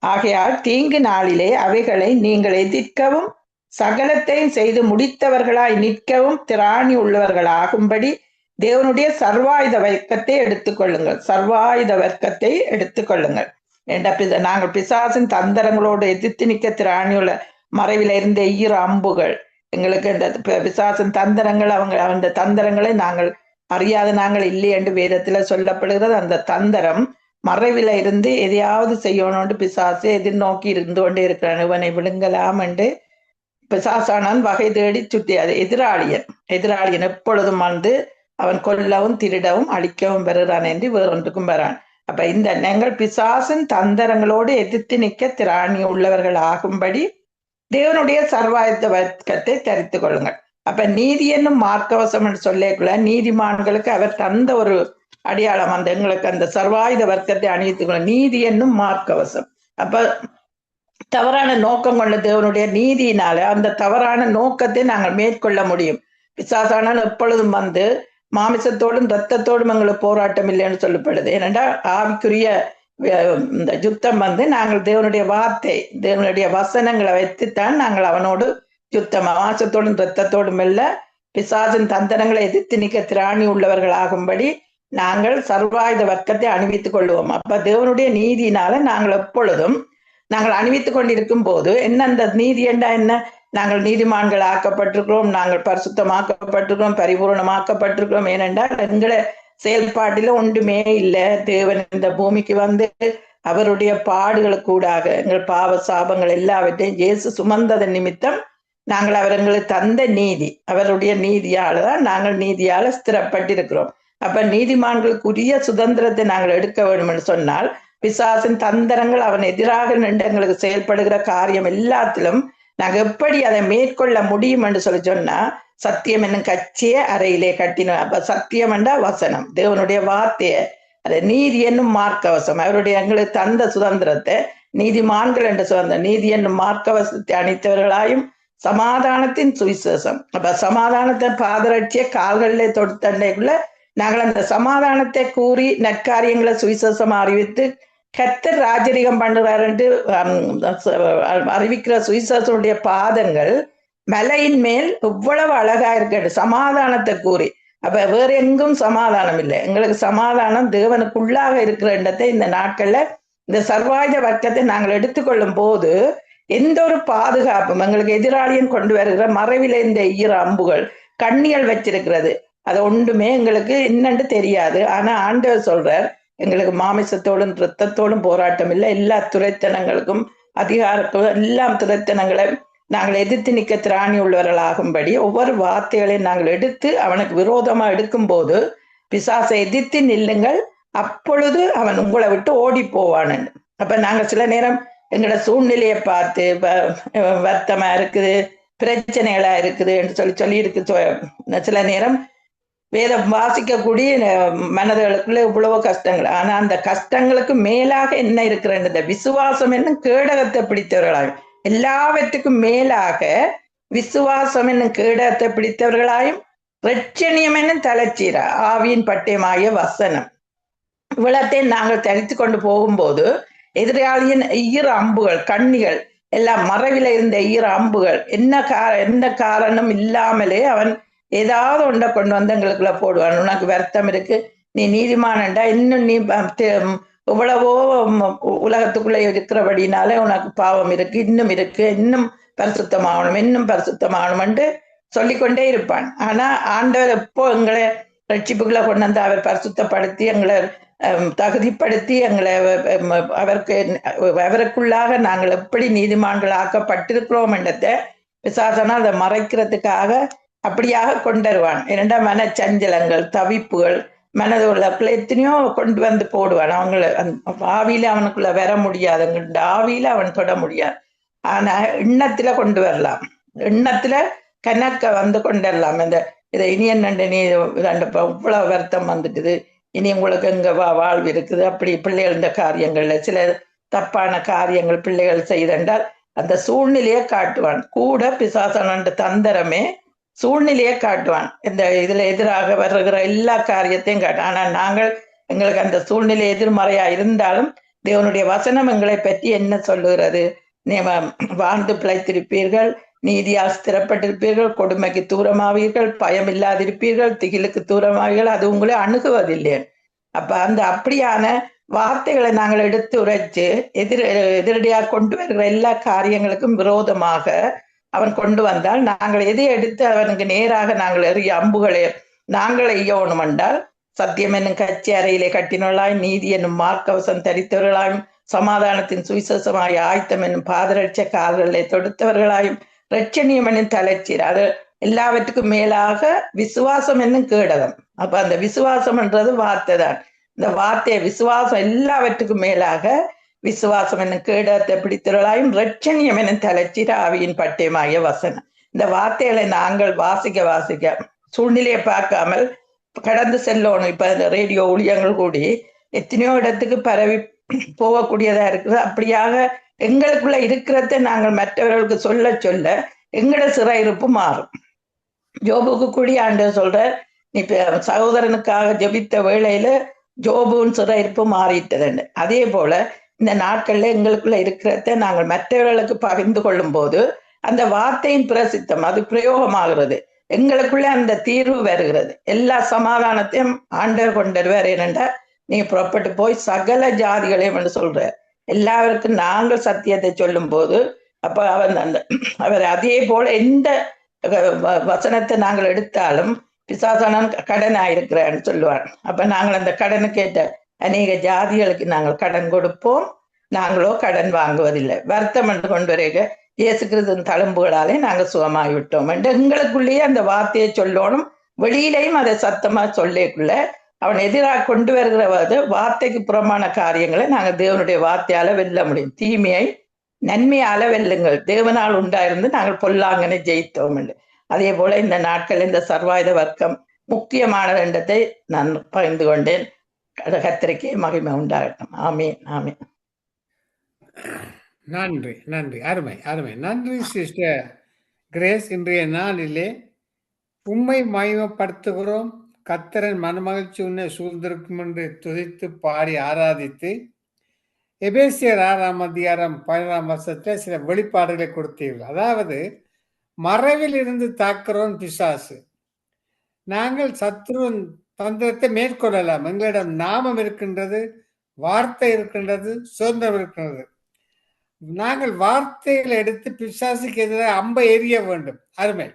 [SPEAKER 4] ஆகையால் தீங்கு நாளிலே அவைகளை நீங்கள் எதிர்க்கவும் சகலத்தையும் செய்து முடித்தவர்களாய் நிற்கவும் திராணி உள்ளவர்களாகும்படி தேவனுடைய சர்வாயுத வர்க்கத்தை எடுத்துக்கொள்ளுங்கள். சர்வாயுத வர்க்கத்தை எடுத்துக்கொள்ளுங்கள். நாங்கள் பிசாசின் தந்திரங்களோடு எதிர்த்து நிற்க திராணியுள்ள மறைவில இருந்த ஈர அம்புகள் எங்களுக்கு இந்த பிசாசின் தந்திரங்கள், அந்த தந்திரங்களை நாங்கள் அறியாத நாங்கள் இல்லை என்று வேதத்துல சொல்லப்படுகிறது. அந்த தந்திரம் மறைவில இருந்து எதையாவது செய்யணும்னு பிசாசு எதிர்நோக்கி இருந்து கொண்டே இருக்கிறான். இவனை விழுங்கலாம் என்று பிசாசானான் வகை தேடி சுட்டி. அது எதிராளியன் எப்பொழுதும் வந்து அவன் கொல்லவும் திருடவும் அழிக்கவும் பெறுகிறான் என்று வேறொன்றுக்கும் பெறான். அப்ப இந்த நீங்கள் பிசாசின் தந்திரங்களோடு எதிர்த்து நிற்க திராணி உள்ளவர்கள் ஆகும்படி தேவனுடைய சர்வாயுத வர்க்கத்தை தரித்து கொள்ளுங்கள். அப்ப நீதி என்னும் மார்க்கவசம் என்று சொல்லக்குள்ள நீதிமான்களுக்கு அவர் தந்த ஒரு அடையாளம், அந்த எங்களுக்கு அந்த சர்வாயுத வர்க்கத்தை அணிவித்துக் கொள்ள நீதி என்னும் மார்க்கவசம். அப்ப தவறான நோக்கம் கொண்ட தேவனுடைய நீதியினால அந்த தவறான நோக்கத்தை நாங்கள் மேற்கொள்ள முடியும். பிசாசானால் எப்பொழுதும் வந்து மாமிசத்தோடும் இரத்தத்தோடும் எங்களுக்கு போராட்டம் இல்லைன்னு சொல்லப்படுது. ஏனென்றால் ஆவிக்குரிய இந்த யுத்தம் வந்து நாங்கள் தேவனுடைய வார்த்தை, தேவனுடைய வசனங்களை வைத்துத்தான் நாங்கள் அவனோடு யுத்தம். மாமிசத்தோடும் இரத்தத்தோடும் இல்ல, பிசாசின் தந்திரங்களை எதிர்த்து நிற்க திராணி உள்ளவர்கள் ஆகும்படி நாங்கள் சர்வாயுத வர்க்கத்தை அணிவித்துக் கொள்வோம். அப்ப தேவனுடைய நீதியினால நாங்கள் எப்பொழுதும் நாங்கள் அணிவித்துக் கொண்டிருக்கும் போது என்ன அந்த நீதி என்றா என்ன? நாங்கள் நீதிமான்கள் ஆக்கப்பட்டிருக்கிறோம், நாங்கள் பரிசுத்தமாக்கப்பட்டிருக்கிறோம், பரிபூர்ணமாக்கப்பட்டிருக்கிறோம். ஏனென்றால் எங்களை செயல்பாட்டில ஒன்றுமே இல்லை. தேவன் இந்த பூமிக்கு வந்து அவருடைய பாடுகளுக்கூடாக எங்கள் பாவ சாபங்கள் எல்லாவற்றையும் இயேசு சுமந்ததன் நிமித்தம் நாங்கள் அவர் எங்களுக்கு தந்த நீதி, அவருடைய நீதியால தான் நாங்கள் நீதியால ஸ்திரப்பட்டிருக்கிறோம். அப்ப நீதிமான்களுக்குரிய சுதந்திரத்தை நாங்கள் எடுக்க வேண்டும் என்று சொன்னால் பிசாசின் தந்திரங்கள் அவன் எதிராக நின்று எங்களுக்கு செயல்படுகிற காரியம் எல்லாத்திலும் நாங்க எப்படி அதை மேற்கொள்ள முடியும் என்று சொன்னா சத்தியம் என்னும் கட்சியை அறையிலே கட்டினோம். அப்ப சத்தியம் என்றா வசனம், தேவனுடைய வார்த்தைய, அது நீதி என்னும் மார்க்கவசம், அவருடைய எங்களுக்கு தந்த சுதந்திரத்தை நீதிமான்கள் என்ற சுதந்திரம், நீதி என்னும் மார்க்கவசத்தை அணித்தவர்களாயும் சமாதானத்தின் சுவிசேஷம். அப்ப சமாதானத்தை பாதரட்சிய கால்களிலே தொடுத்தண்டைக்குள்ள நாங்கள் அந்த சமாதானத்தை கூறி நற்காரியங்களை சுவிசேஷம் அறிவித்து கர்த்தர் ராஜரிகம் பண்ணுறாரு என்று அறிவிக்கிற சுவிசேஷனுடைய பாதங்கள் மலையின் மேல் எவ்வளவு அழகா இருக்கு, சமாதானத்தை கூறி. அப்ப வேற எங்கும் சமாதானம் இல்லை, எங்களுக்கு சமாதானம் தேவனுக்குள்ளாக இருக்கிற இடத்தை இந்த நாட்கள்ல இந்த சர்வாயுத வர்க்கத்தை நாங்கள் எடுத்துக்கொள்ளும் போது எந்த ஒரு பாதுகாப்பும் எங்களுக்கு எதிராளியும் கொண்டு வருகிற மறைவில இந்த ஈர அம்புகள் கண்ணிகள் வச்சிருக்கிறது அது ஒன்றுமே எங்களுக்கு என்னன்னு தெரியாது. ஆனா ஆண்டவர் சொல்றார், எங்களுக்கு மாமிசத்தோடும் இரத்தத்தோடும் போராட்டம் இல்லை, எல்லா துரைத்தனங்களுக்கும் அதிகாரத்தோடும் எல்லா துரைத்தனங்களை நாங்கள் எதிர்த்து நிற்க திராணி உள்ளவர்களாகும்படி ஒவ்வொரு வார்த்தைகளையும் நாங்கள் எடுத்து அவனுக்கு விரோதமா எடுக்கும் போது பிசாசை எதிர்த்து நில்லுங்கள், அப்பொழுது அவன் உங்களை விட்டு ஓடி போவான். அப்ப நாங்க சில நேரம் எங்களோட சூழ்நிலையை பார்த்து வருத்தமா இருக்குது, பிரச்சனைகளா இருக்குது என்று சொல்லி இருக்கு. சில நேரம் வேதம் வாசிக்கக்கூடிய மனதுகளுக்குள்ள இவ்வளவு கஷ்டங்கள், ஆனா அந்த கஷ்டங்களுக்கு மேலாக என்ன இருக்கிறது? இந்த விசுவாசம் என்னும் கேடகத்தை பிடித்தவர்களாயும், எல்லாவற்றுக்கும் மேலாக விசுவாசம் என்னும் கேடகத்தை பிடித்தவர்களாயும், இரட்சணியம் என்னும் தலைச்சீர ஆவியின் பட்டயமாகிய வசனம், இவ்வளத்தையும் நாங்கள் தரித்து கொண்டு போகும்போது எதிராளியின் ஈர அம்புகள் கண்ணிகள் எல்லாம் மறைவில இருந்த ஈர அம்புகள் எந்த காரணம் இல்லாமலே அவன் ஏதாவது ஒன்றை கொண்டு வந்து எங்களுக்குள்ள போடுவான். உனக்கு வருத்தம் இருக்கு, நீ நீதிமானண்டா, இன்னும் நீ இவ்வளவோ உலகத்துக்குள்ள இருக்கிறபடினால உனக்கு பாவம் இருக்கு, இன்னும் பரிசுத்தமாகணும், இன்னும் பரிசுத்தமாகணும்னு சொல்லிக்கொண்டே இருப்பான். ஆனா ஆண்டவர் எப்போ எங்களை ரட்சிப்புகளை கொண்டு வந்து அவர் பரிசுத்தப்படுத்தி எங்களை தகுதிப்படுத்தி எங்களை அவருக்குள்ளாக நாங்கள் எப்படி நீதிமான்கள் ஆக்கப்பட்டிருக்கிறோம் என்றதை பிசாசனா அதை மறைக்கிறதுக்காக அப்படியாக கொண்டு வருவான். இரண்டாம் மனச்சஞ்சலங்கள் தவிப்புகள் மனது உள்ளக்குள்ள எத்தனையோ கொண்டு வந்து போடுவான். அவங்கள ஆவியில அவனுக்குள்ள வர முடியாது, ஆவியில அவன் தொட முடியாது. ஆனா எண்ணத்துல கொண்டு வரலாம், எண்ணத்துல கணக்க வந்து கொண்டு வரலாம். இதை இனி என்னண்டு நீ இவ்வளவு வருத்தம் வந்துட்டுது, இனி உங்களுக்கு எங்க வாழ்வு இருக்குது, அப்படி பிள்ளைகள் இந்த காரியங்கள்ல சில தப்பான காரியங்கள் பிள்ளைகள் செய்தென்றால் அந்த சூழ்நிலையை காட்டுவான். கூட பிசாசன தந்திரமே சூழ்நிலையை காட்டுவான். இந்த இதுல எதிராக வருகிற எல்லா காரியத்தையும் காட்டுவான். ஆனா நாங்கள் எங்களுக்கு அந்த சூழ்நிலை எதிர்மறையா இருந்தாலும் தேவனுடைய வசனம் எங்களை பற்றி என்ன சொல்லுகிறது? வாழ்ந்து பிழைத்திருப்பீர்கள், நீதியால் ஸ்திரப்பட்டிருப்பீர்கள், கொடுமைக்கு தூரமாவீர்கள், பயம் இல்லாதிருப்பீர்கள், திகிலுக்கு தூரமாவீர்கள், அது உங்களை அணுகுவதில்லை. அப்ப அந்த அப்படியான வார்த்தைகளை நாங்கள் எடுத்து உரைச்சு எதிரடியாக கொண்டு வருகிற எல்லா காரியங்களுக்கும் விரோதமாக அவன் கொண்டு வந்தால் நாங்கள் எதை எடுத்து அவனுக்கு நேராக நாங்கள் எறிய அம்புகளை நாங்கள் எய்யணும் என்றால் சத்தியம் என்னும் கட்சி அறையிலே கட்டினவர்களாய், நீதி என்னும் மார்க்கவசம் தரித்தவர்களாயும், சமாதானத்தின் சுவிசேஷமாய் ஆயத்தம் என்னும் பாதரட்ச கால்களை தொடுத்தவர்களாயும், இரட்சணியம் என்னும் தலைச்சீர், அது எல்லாவற்றுக்கும் மேலாக விசுவாசம் என்னும் கேடகம். அப்ப அந்த விசுவாசம் என்றது வார்த்தை தான். இந்த வார்த்தையை விசுவாசம் எல்லாவற்றுக்கும் மேலாக விசுவாசம் என்னும் கேடகத்தை பிடித்தவர்களாயும், இரட்சணியம் என்னும் தலைச்சீர் ஆவியின் பட்டயமாகிய வசனம். இந்த வார்த்தைகளை நாங்கள் வாசிக்க சூழ்நிலையை பார்க்காமல் கடந்து செல்லணும். இப்ப இந்த ரேடியோ ஊழியங்கள் கூடி எத்தனையோ இடத்துக்கு பரவி போகக்கூடியதா இருக்குது. அப்படியாக எங்களுக்குள்ள இருக்கிறத நாங்கள் மற்றவர்களுக்கு சொல்ல சொல்ல எங்களோட சிறையிருப்பு மாறும். ஜோபுக்கு கூடிய ஆண்டவர் சொல்ற, நீ சகோதரனுக்காக ஜெபித்த வேளையில ஜோபுவின் சிறையிருப்பு மாறிட்டதுன்னு. அதே போல இந்த நாட்கள்ல எங்களுக்குள்ள இருக்கிறத நாங்கள் மற்றவர்களுக்கு பகிர்ந்து கொள்ளும் போது அந்த வார்த்தையின் பிரசித்தம் அது பிரயோகமாகிறது. எங்களுக்குள்ள அந்த தீர்வு வருகிறது. எல்லா சமாதானத்தையும் ஆண்டவர் கொண்டு வருவார். ஏனென்றா நீங்க புறப்பட்டு போய் சகல ஜாதிகளையும் என்று சொல்ற எல்லாருக்கும் நாங்கள் சத்தியத்தை சொல்லும் போது அப்ப அவர் அதே போல எந்த வசனத்தை நாங்கள் எடுத்தாலும் பிசாசானன் கடனாயிருக்கிறான்னு சொல்லுவார். அப்ப நாங்கள் அந்த கடனுக்கேற்ற அநேக ஜாதிகளுக்கு நாங்கள் கடன் கொடுப்போம், நாங்களோ கடன் வாங்குவதில்லை. வருத்தம் என்று கொண்டு வரைக இயேசு கிறிஸ்துவின் தழும்புகளாலே நாங்கள் சுகமாகிவிட்டோம் என்று எங்களுக்குள்ளேயே அந்த வார்த்தையை சொல்லணும். வெளியிலையும் அதை சத்தமா சொல்லிக்குள்ள அவன் எதிராக கொண்டு வருகிற வார்த்தைக்கு புறமான காரியங்களை நாங்கள் தேவனுடைய வார்த்தையால வெல்ல முடியும். தீமையை நன்மையால வெல்லுங்கள், தேவனால் உண்டாயிருந்து நாங்கள் பொல்லாங்கனை ஜெயித்தோம் என்று. அதே போல இந்த நாட்கள் இந்த சர்வாயுத வர்க்கம் முக்கியமான இடத்தை நான் பகிர்ந்து கொண்டேன். கர்த்தருக்கே மகிமை உண்டாகட்டும். ஆமீன், ஆமீன்.
[SPEAKER 2] நன்றி, நன்றி, அருமை, அருமை. நன்றி சிஸ்டர் கிரேஸ். இன்றைய நாளிலே உம்மை மகிமைப்படுத்துகிறோம். கர்த்தரின் மனமகிழ்ச்சி உன்னை சூழ்ந்திருக்கும் என்று துதித்து பாடி ஆராதித்து எபேசியர் 6ஆம் அதிகாரம் 11ஆம் வருஷத்துல சில வெளிப்பாடுகளை கொடுத்தீர்கள். அதாவது மறைவில் இருந்து தாக்குறோம் பிசாசு. நாங்கள் சத்ருவின் தந்திரத்தை மேற்கொள்ளலாம். எங்களிடம் நாமம் இருக்கின்றது, வார்த்தை இருக்கின்றது, சுதந்திரம் இருக்கின்றது. நாங்கள் வார்த்தைகளை எடுத்து பிசாசுக்கு எதிராக அம்பை எறிய வேண்டும். அருமை.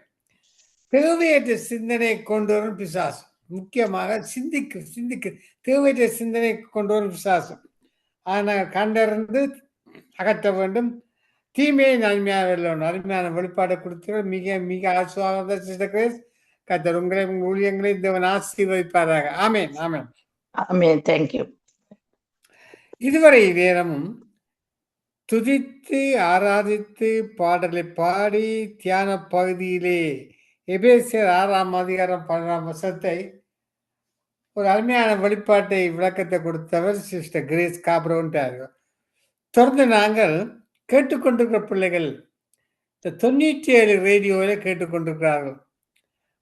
[SPEAKER 2] தேவையற்ற சிந்தனையை கொண்டு வரும் பிசாசு. முக்கியமாக சிந்திக்க தேவையற்ற சிந்தனை கொண்டு வரும் பிசாசு. ஆனால் கண்டறிந்து அகற்ற வேண்டும். தீமையை நன்மையாக வெல்லணும். அருமையான வெளிப்பாடை கொடுத்து மிக மிக ஆசுவாக சிஸ்டர் கிரேஸ். கர்த்தர் உங்களை ஊழியங்களை தேவன் ஆசீர்வதிப்பாராக. ஆமேன், ஆமேன்,
[SPEAKER 4] ஆமேன். தேங்க்யூ.
[SPEAKER 2] இதுவரை நேரமும் துதித்து ஆராதித்து பாடலை பாடி தியான பகுதியிலே எபேசியர் 6ஆம் அதிகாரம் 12ஆம் வசனத்தை ஒரு அருமையான வெளிப்பாட்டை விளக்கத்தை கொடுத்தவர் சிஸ்டர் கிரேஸ் காப்ரோன்ட்டார். தொடர்ந்து நாங்கள் கேட்டுக்கொண்டிருக்கிற பிள்ளைகள் இந்த 97 ரேடியோவில் கேட்டுக்கொண்டிருக்கிறார்கள்.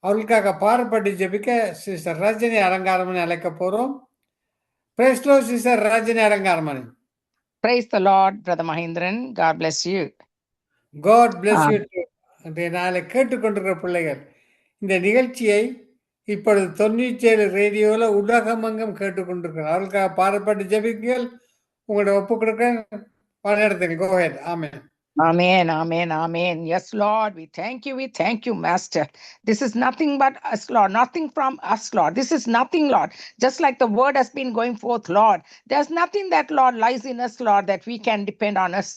[SPEAKER 2] அவர்களுக்காக பாடப்பட்டு ஜெபிக்க சிஸ்டர் ரஜினி அலங்காரமணி அழைக்க போறோம். Praise the Lord, sister Rajini Alangaramani.
[SPEAKER 5] Praise the Lord, Brother Mahindran. God bless you.
[SPEAKER 2] God bless you too. இன்றைய நாளை கேட்டுக்கொண்டிருக்கிற பிள்ளைகள் இந்த நிகழ்ச்சியை இப்பொழுது 97 ரேடியோவில் உலகமங்கம் கேட்டுக்கொண்டிருக்கிறார். அவர்களுக்காக பாடப்பட்டு ஜெபிக்குங்கள். உங்களோட ஒப்பு கொடுக்க பணியிடத்தில். Go ahead. Amen.
[SPEAKER 5] Amen, amen, amen. Yes, Lord, we thank you, Master. This is nothing but us, Lord, nothing from us, Lord. This is nothing, Lord. Just like the word has been going forth, Lord, there's nothing that, Lord, lies in us, Lord, that we can depend on us,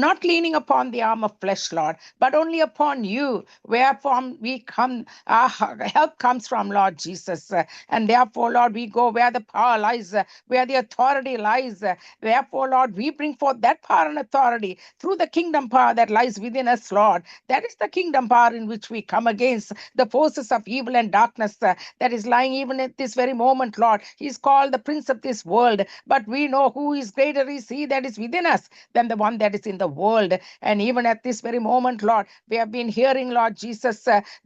[SPEAKER 5] not leaning upon the arm of flesh, Lord, but only upon you, wherefrom we come, our help comes from, Lord Jesus. And therefore, Lord, we go where the power lies, where the authority lies. Therefore, Lord, we bring forth that power and authority through the kingdom power that lies within us, Lord. That is the kingdom power in which we come against the forces of evil and darkness that is lying even at this very moment, Lord. He is called the prince of this world, but we know who is greater is he that is within us than the one that is in the world. And even at this very moment, Lord, we have been hearing, Lord Jesus,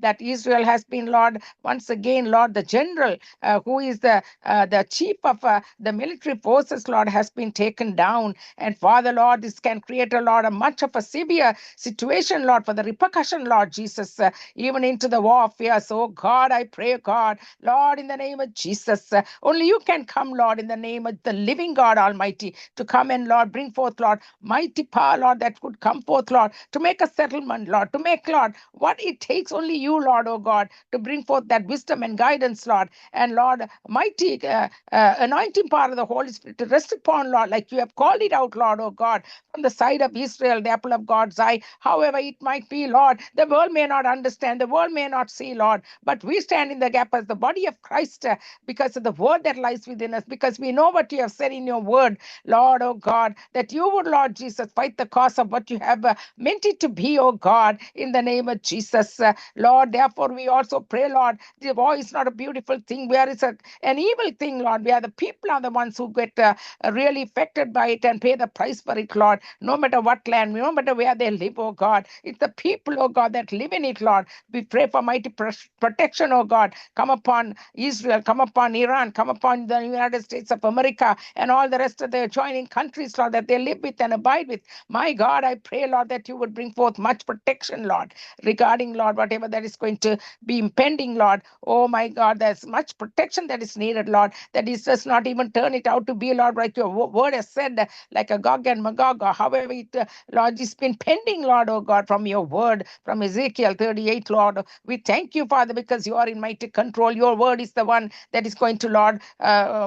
[SPEAKER 5] that Israel has been, Lord, once again, Lord, the general who is the chief of the military forces, Lord, has been taken down. And Father, Lord, this can create a lot of much of a severe situation, Lord, for the repercussion, Lord Jesus, even into the warfare. So, God, I pray, God, Lord, in the name of Jesus, only you can come, Lord, in the name of the living God Almighty, to come and, Lord, bring forth, Lord, mighty power, Lord, that could come forth, Lord, to make a settlement, Lord, to make, Lord, what it takes, only you, Lord, oh God, to bring forth that wisdom and guidance, Lord, and, Lord, mighty anointing power of the Holy Spirit to rest upon, Lord, like you have called it out, Lord, oh God, from the side of Israel, the apple of God's eye, however it might be, Lord. The world may not understand, the world may not see, Lord, but we stand in the gap as the body of Christ because of the word that lies within us, because we know what you have said in your word, Lord, oh God, that you would, Lord Jesus, fight the cause of what you have meant it to be, oh God, in the name of Jesus. Lord, therefore we also pray, Lord, the war is not a beautiful thing, where it's an evil thing, Lord, where the people are the ones who get really affected by it and pay the price for it, Lord, no matter what land, no matter where they live, oh God. It's the people, oh God, that live in it, Lord. We pray for mighty protection, oh God. Come upon Israel, come upon Iran, come upon the United States of America and all the rest of the adjoining countries, Lord, that they live with and abide with. My God, I pray, Lord, that you would bring forth much protection, Lord, regarding, Lord, whatever that is going to be impending, Lord. Oh my God, there's much protection that is needed, Lord, that is just not even turn it out to be, Lord, like your word has said, like a Gog and Magog, or however it, Lord, it's been pending, Lord, oh God, from your word, from Ezekiel 38, Lord. We thank you, Father, because you are in mighty control. Your word is the one that is going to, Lord,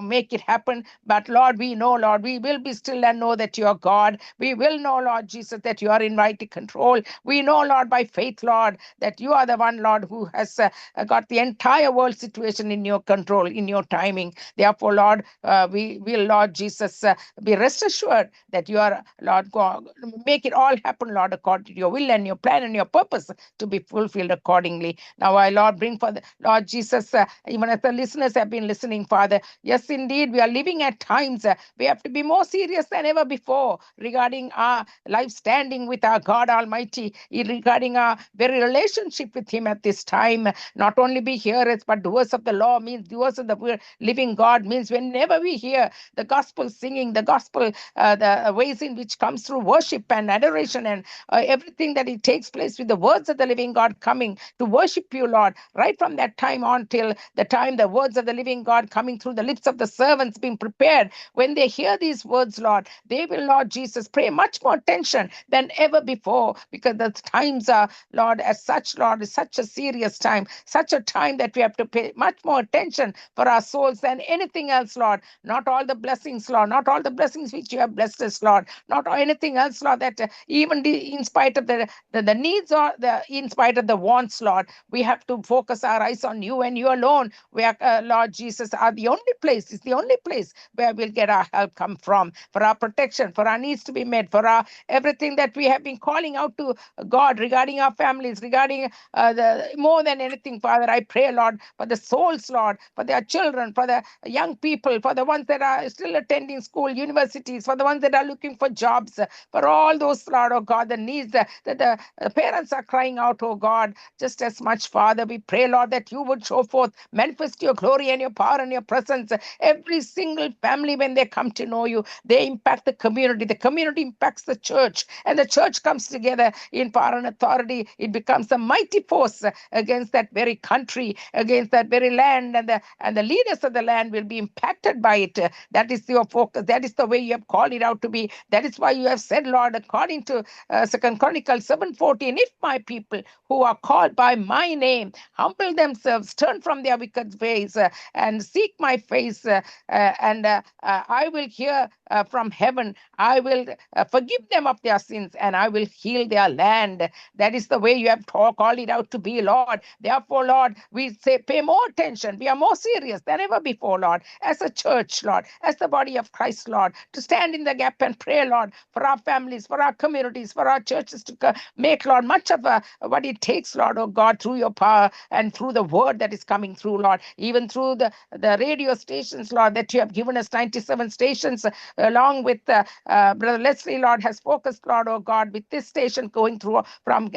[SPEAKER 5] make it happen. But Lord, we know, Lord, we will be still and know that you are God. We will know, Lord Jesus, that you are in mighty control. We know, Lord, by faith, Lord, that you are the one, Lord, who has got the entire world situation in your control, in your timing. Therefore, Lord, we will, Lord Jesus, be rest assured that you are, Lord God, make it all happen, Lord, according to your will and your plan and your purpose to be fulfilled accordingly. Now, I, Lord, bring for the Lord Jesus, even as the listeners have been listening, Father. Yes, indeed, we are living at times. We have to be more serious than ever before regarding our life standing with our God Almighty, regarding our very relationship with Him at this time. Not only be hearers, but doers of the law means doers of the living God, means whenever we hear the gospel singing, the gospel, the ways in which comes through worship and adoration and everything that it takes place with the words of the living God coming to worship you, Lord, right from that time on till the time the words of the living God coming through the lips of the servants being prepared. When they hear these words, Lord, they will, Lord Jesus, pay much more attention than ever before, because the times are, Lord, as such, Lord, is such a serious time, such a time that we have to pay much more attention for our souls than anything else, Lord. Not all the blessings, Lord, not all the blessings which you have blessed us, Lord, not anything else, Lord, that even in spite of the needs or in spite of the wants, Lord, we have to focus our eyes on you and you alone. Where, Lord Jesus, are the only place, is the only place where we'll get our help come from, for our protection, for our needs to be met, for our everything that we have been calling out to God regarding our families, regarding the more than anything, Father, I pray, Lord, for the souls, Lord, for their children, for the young people, for the ones that are still attending school, universities, for the ones that are looking for jobs, for all those, Lord, oh God, the needs that the parents are crying out, oh God, just as much, Father, we pray, Lord, that you would show forth, manifest your glory and your power and your presence. Every single family, when they come to know you, they impact the community impacts the church, and the church comes together in power and authority. It becomes a mighty force against that very country, against that very land, and the leaders of the land will be impacted by it. That is your focus. That is the way you have called it out to be. That is why you have said, Lord, according to 2 Chronicles 7:14, if my people who are called by my name humble themselves, turn from their wicked ways, and seek my face, and I will hear from heaven, I will forgive them of their sins, and I will heal their land. That is the way you have called it out to be, Lord. Therefore, Lord, we say pay more attention. We are more serious than ever before, Lord, as a church, Lord, as the body of Christ, Lord, to stand in the gap and pray, Lord, for our families, for our communities, for our churches to make, Lord, much of what it takes, Lord, oh God, through your power and through the word that is coming through, Lord, even through the radio stations, Lord, that you have given us 97 stations, along with Brother Leslie, Lord, has focused, Lord, oh God, with this station going through from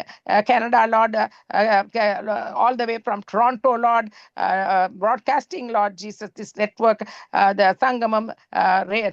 [SPEAKER 5] Canada, Lord, all the way from Toronto, Lord, broadcasting, Lord Jesus, this network, the Sangamam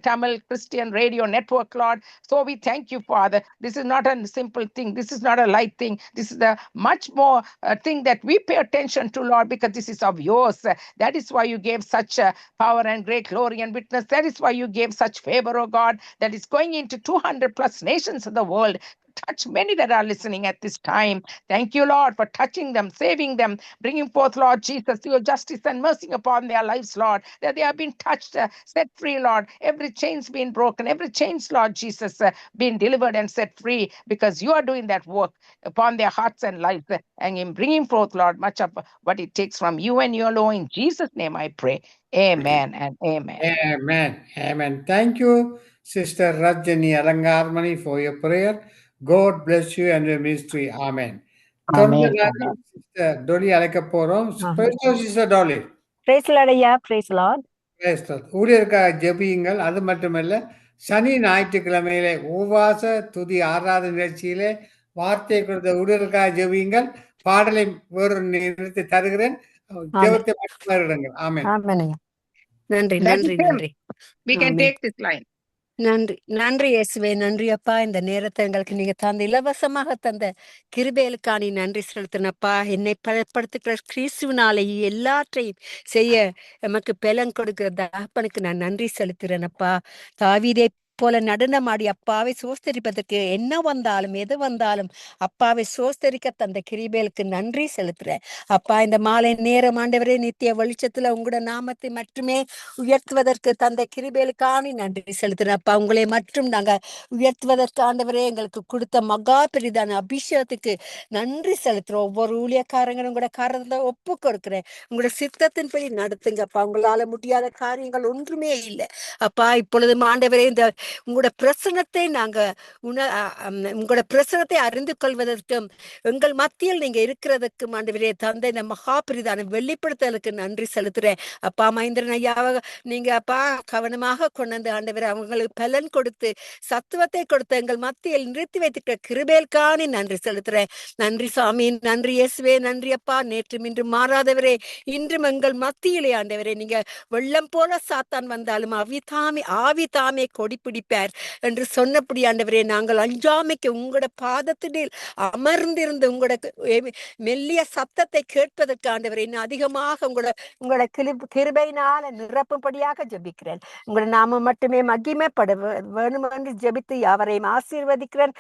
[SPEAKER 5] Tamil Christian Radio Network, Lord. So we thank you, Father. This is not a simple thing. This is not a light thing. This is a much more thing that we pay attention to, Lord, because this is of yours. That is why you gave such power and great glory and witness. That is why you gave such favor, oh God, that is going into 200 plus nations of the world. Touch many that are listening at this time. Thank you, Lord, for touching them, saving them, bringing forth, Lord Jesus, your justice and mercy upon their lives, Lord, that they have been touched, set free, Lord. Every chain's been broken, every chain's, Lord Jesus, been delivered and set free, because you are doing that work upon their hearts and lives, and in bringing forth, Lord, much of what it takes from you and you alone. In Jesus' name I pray. Amen and amen.
[SPEAKER 2] Amen. Amen. Thank you, Sister Rajani Alangarmani, for your prayer. God bless you and your ministry. Amen.
[SPEAKER 6] Amen.
[SPEAKER 2] Sister Dolly அழைக்க போறோம். Praise the Lord, Sister Dolly.
[SPEAKER 6] Praise the Lord, ஐயா. Praise the Lord.
[SPEAKER 2] ஊழியருக்காக ஜெபியுங்கள். அது மட்டுமல்ல, சனி ஞாயிற்றுக்கிழமையிலே உபவாச துதி ஆராதனை நிகழ்ச்சியிலே வார்த்தை கொடுத்த ஊழியர்களுக்காக ஜெபியுங்கள். பாடலை வேறொரு நிறுத்தி தருகிறேன். ஜெபத்தை மட்டும் வருடுங்கள். ஆமென்.
[SPEAKER 6] ஆமென் ஐயா. நன்றி
[SPEAKER 5] That is
[SPEAKER 6] நன்றி
[SPEAKER 5] him.
[SPEAKER 6] நன்றி.
[SPEAKER 5] We can
[SPEAKER 6] amen.
[SPEAKER 5] take this line.
[SPEAKER 6] நன்றி நன்றி இயேசுவே. நன்றி அப்பா, இந்த நேரத்தை எங்களுக்கு நீங்க தந்த இலவசமாக தந்த கிருபைகளுக்காக நீ நன்றி செலுத்தினப்பா. என்னை பலப்படுத்துகிற கிறிஸ்துவினாலே எல்லாற்றையும் செய்ய எமக்கு பலன் கொடுக்கிற தகப்பனுக்கு நான் நன்றி செலுத்துறேனப்பா. தாவீதை போல நடனமாடி அப்பாவை சோஸ்தரிப்பதற்கு என்ன வந்தாலும் எது வந்தாலும் அப்பாவை சோஸ்தரிக்க தந்த கிருபைகளுக்கு நன்றி செலுத்துறேன் அப்பா. இந்த மாலை நேரம் ஆண்டவரே நித்திய வெளிச்சத்துல உங்களோட நாமத்தை மட்டுமே உயர்த்துவதற்கு தந்த கிருபைகளுக்காக நன்றி செலுத்துறேன் அப்பா. உங்களை மட்டும் நாங்க உயர்த்துவதற்கு ஆண்டவரே எங்களுக்கு கொடுத்த மகா பெரிதான அபிஷேகத்துக்கு நன்றி செலுத்துறோம். ஒவ்வொரு ஊழியக்காரங்களும் உங்களோட காரணத்தை ஒப்பு கொடுக்கிறேன். உங்களோட சித்தத்தின்படி நடத்துங்கப்பா. உங்களால முடியாத காரியங்கள் ஒன்றுமே இல்லை அப்பா. இப்பொழுது ஆண்டவரே இந்த உங்களோட பிரசனத்தை நாங்க உங்களோட பிரசனத்தை அறிந்து கொள்வதற்கும் எங்கள் மத்தியில் நீங்க இருக்கிறதுக்கும் ஆண்டவரே தந்தை இந்த மகா பிரிதான வெளிப்படுத்தலுக்கு நன்றி செலுத்துறேன் அப்பா. மகேந்திரன் ஐயாவை நீங்க அப்பா கவனமாக கொண்டு வந்து ஆண்டவரே அவங்களுக்கு பலன் கொடுத்து சத்துவத்தை கொடுத்து எங்கள் மத்தியில் நிறுத்தி வைத்துக்க கிருபைகளுக்கான நன்றி செலுத்துறேன். நன்றி சாமி, நன்றி இயேசுவே, நன்றி அப்பா. நேற்றும் இன்றும் மாறாதவரே, இன்றும் எங்கள் மத்தியிலே ஆண்டவரே நீங்க வெள்ளம் போல சாத்தான் வந்தாலும் ஆவி தாமே கொடி பிடிப்பார் என்று சொன்னபடி ஆண்டவரே நாங்கள் அஞ்சாமைக்கு உங்களோட பாதத்தினில் அமர்ந்திருந்து உங்களோட மெல்லிய சத்தத்தை கேட்பதற்கு ஆண்டவரே இன்னும் அதிகமாக உங்களோட கிருபையினால நிரப்பும்படியாக ஜெபிக்கிறேன். உங்களோட நாம மட்டுமே மகிமைப்பட வேணும் என்று ஜெபித்து யாவரையும் ஆசீர்வதிக்கிறேன்.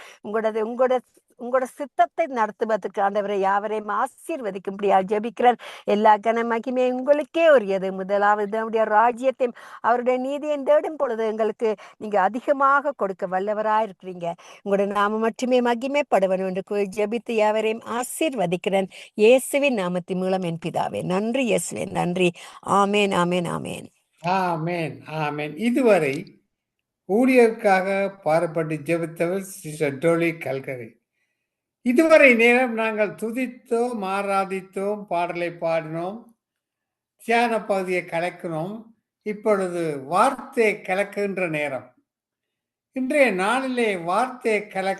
[SPEAKER 6] உங்களோட சித்தத்தை நடத்துவதற்கு ஆண்டவரை யாவரையும் ஆசீர்வதிக்கும்படியா ஜெபிக்கிறேன். எல்லா கன மகிமை உங்களுக்கே உரியது. முதலாவது நம்முடைய ராஜ்யத்தையும் அவருடைய நீதியை தேடும் பொழுது எங்களுக்கு நீங்க அதிகமாக கொடுக்க வல்லவராயிருக்கிறீங்க. உங்களோட நாம மட்டுமே மகிமைப்படுவன் என்று ஜெபித்து யாவரையும் ஆசீர்வதிக்கிறேன். இயேசுவின் நாமத்தின் மூலம் என் பிதாவே. நன்றி இயேசுவே, நன்றி. ஆமேன் ஆமேன் ஆமேன்
[SPEAKER 2] ஆமென் ஆமென். இதுவரை ஊழியருக்காக பாடுபட்டு ஜெபித்தவர் சிஸ்டர் டோலி கல்கரி. இதுவரை நேரம் நாங்கள் துதித்தோம், ஆராதித்தோம், பாடலை பாடினோம், தியான பகுதியை கலக்கினோம். இப்பொழுது வார்த்தை கலக்குகின்ற நேரம். இன்றைய நாளிலே வார்த்தை கலக்க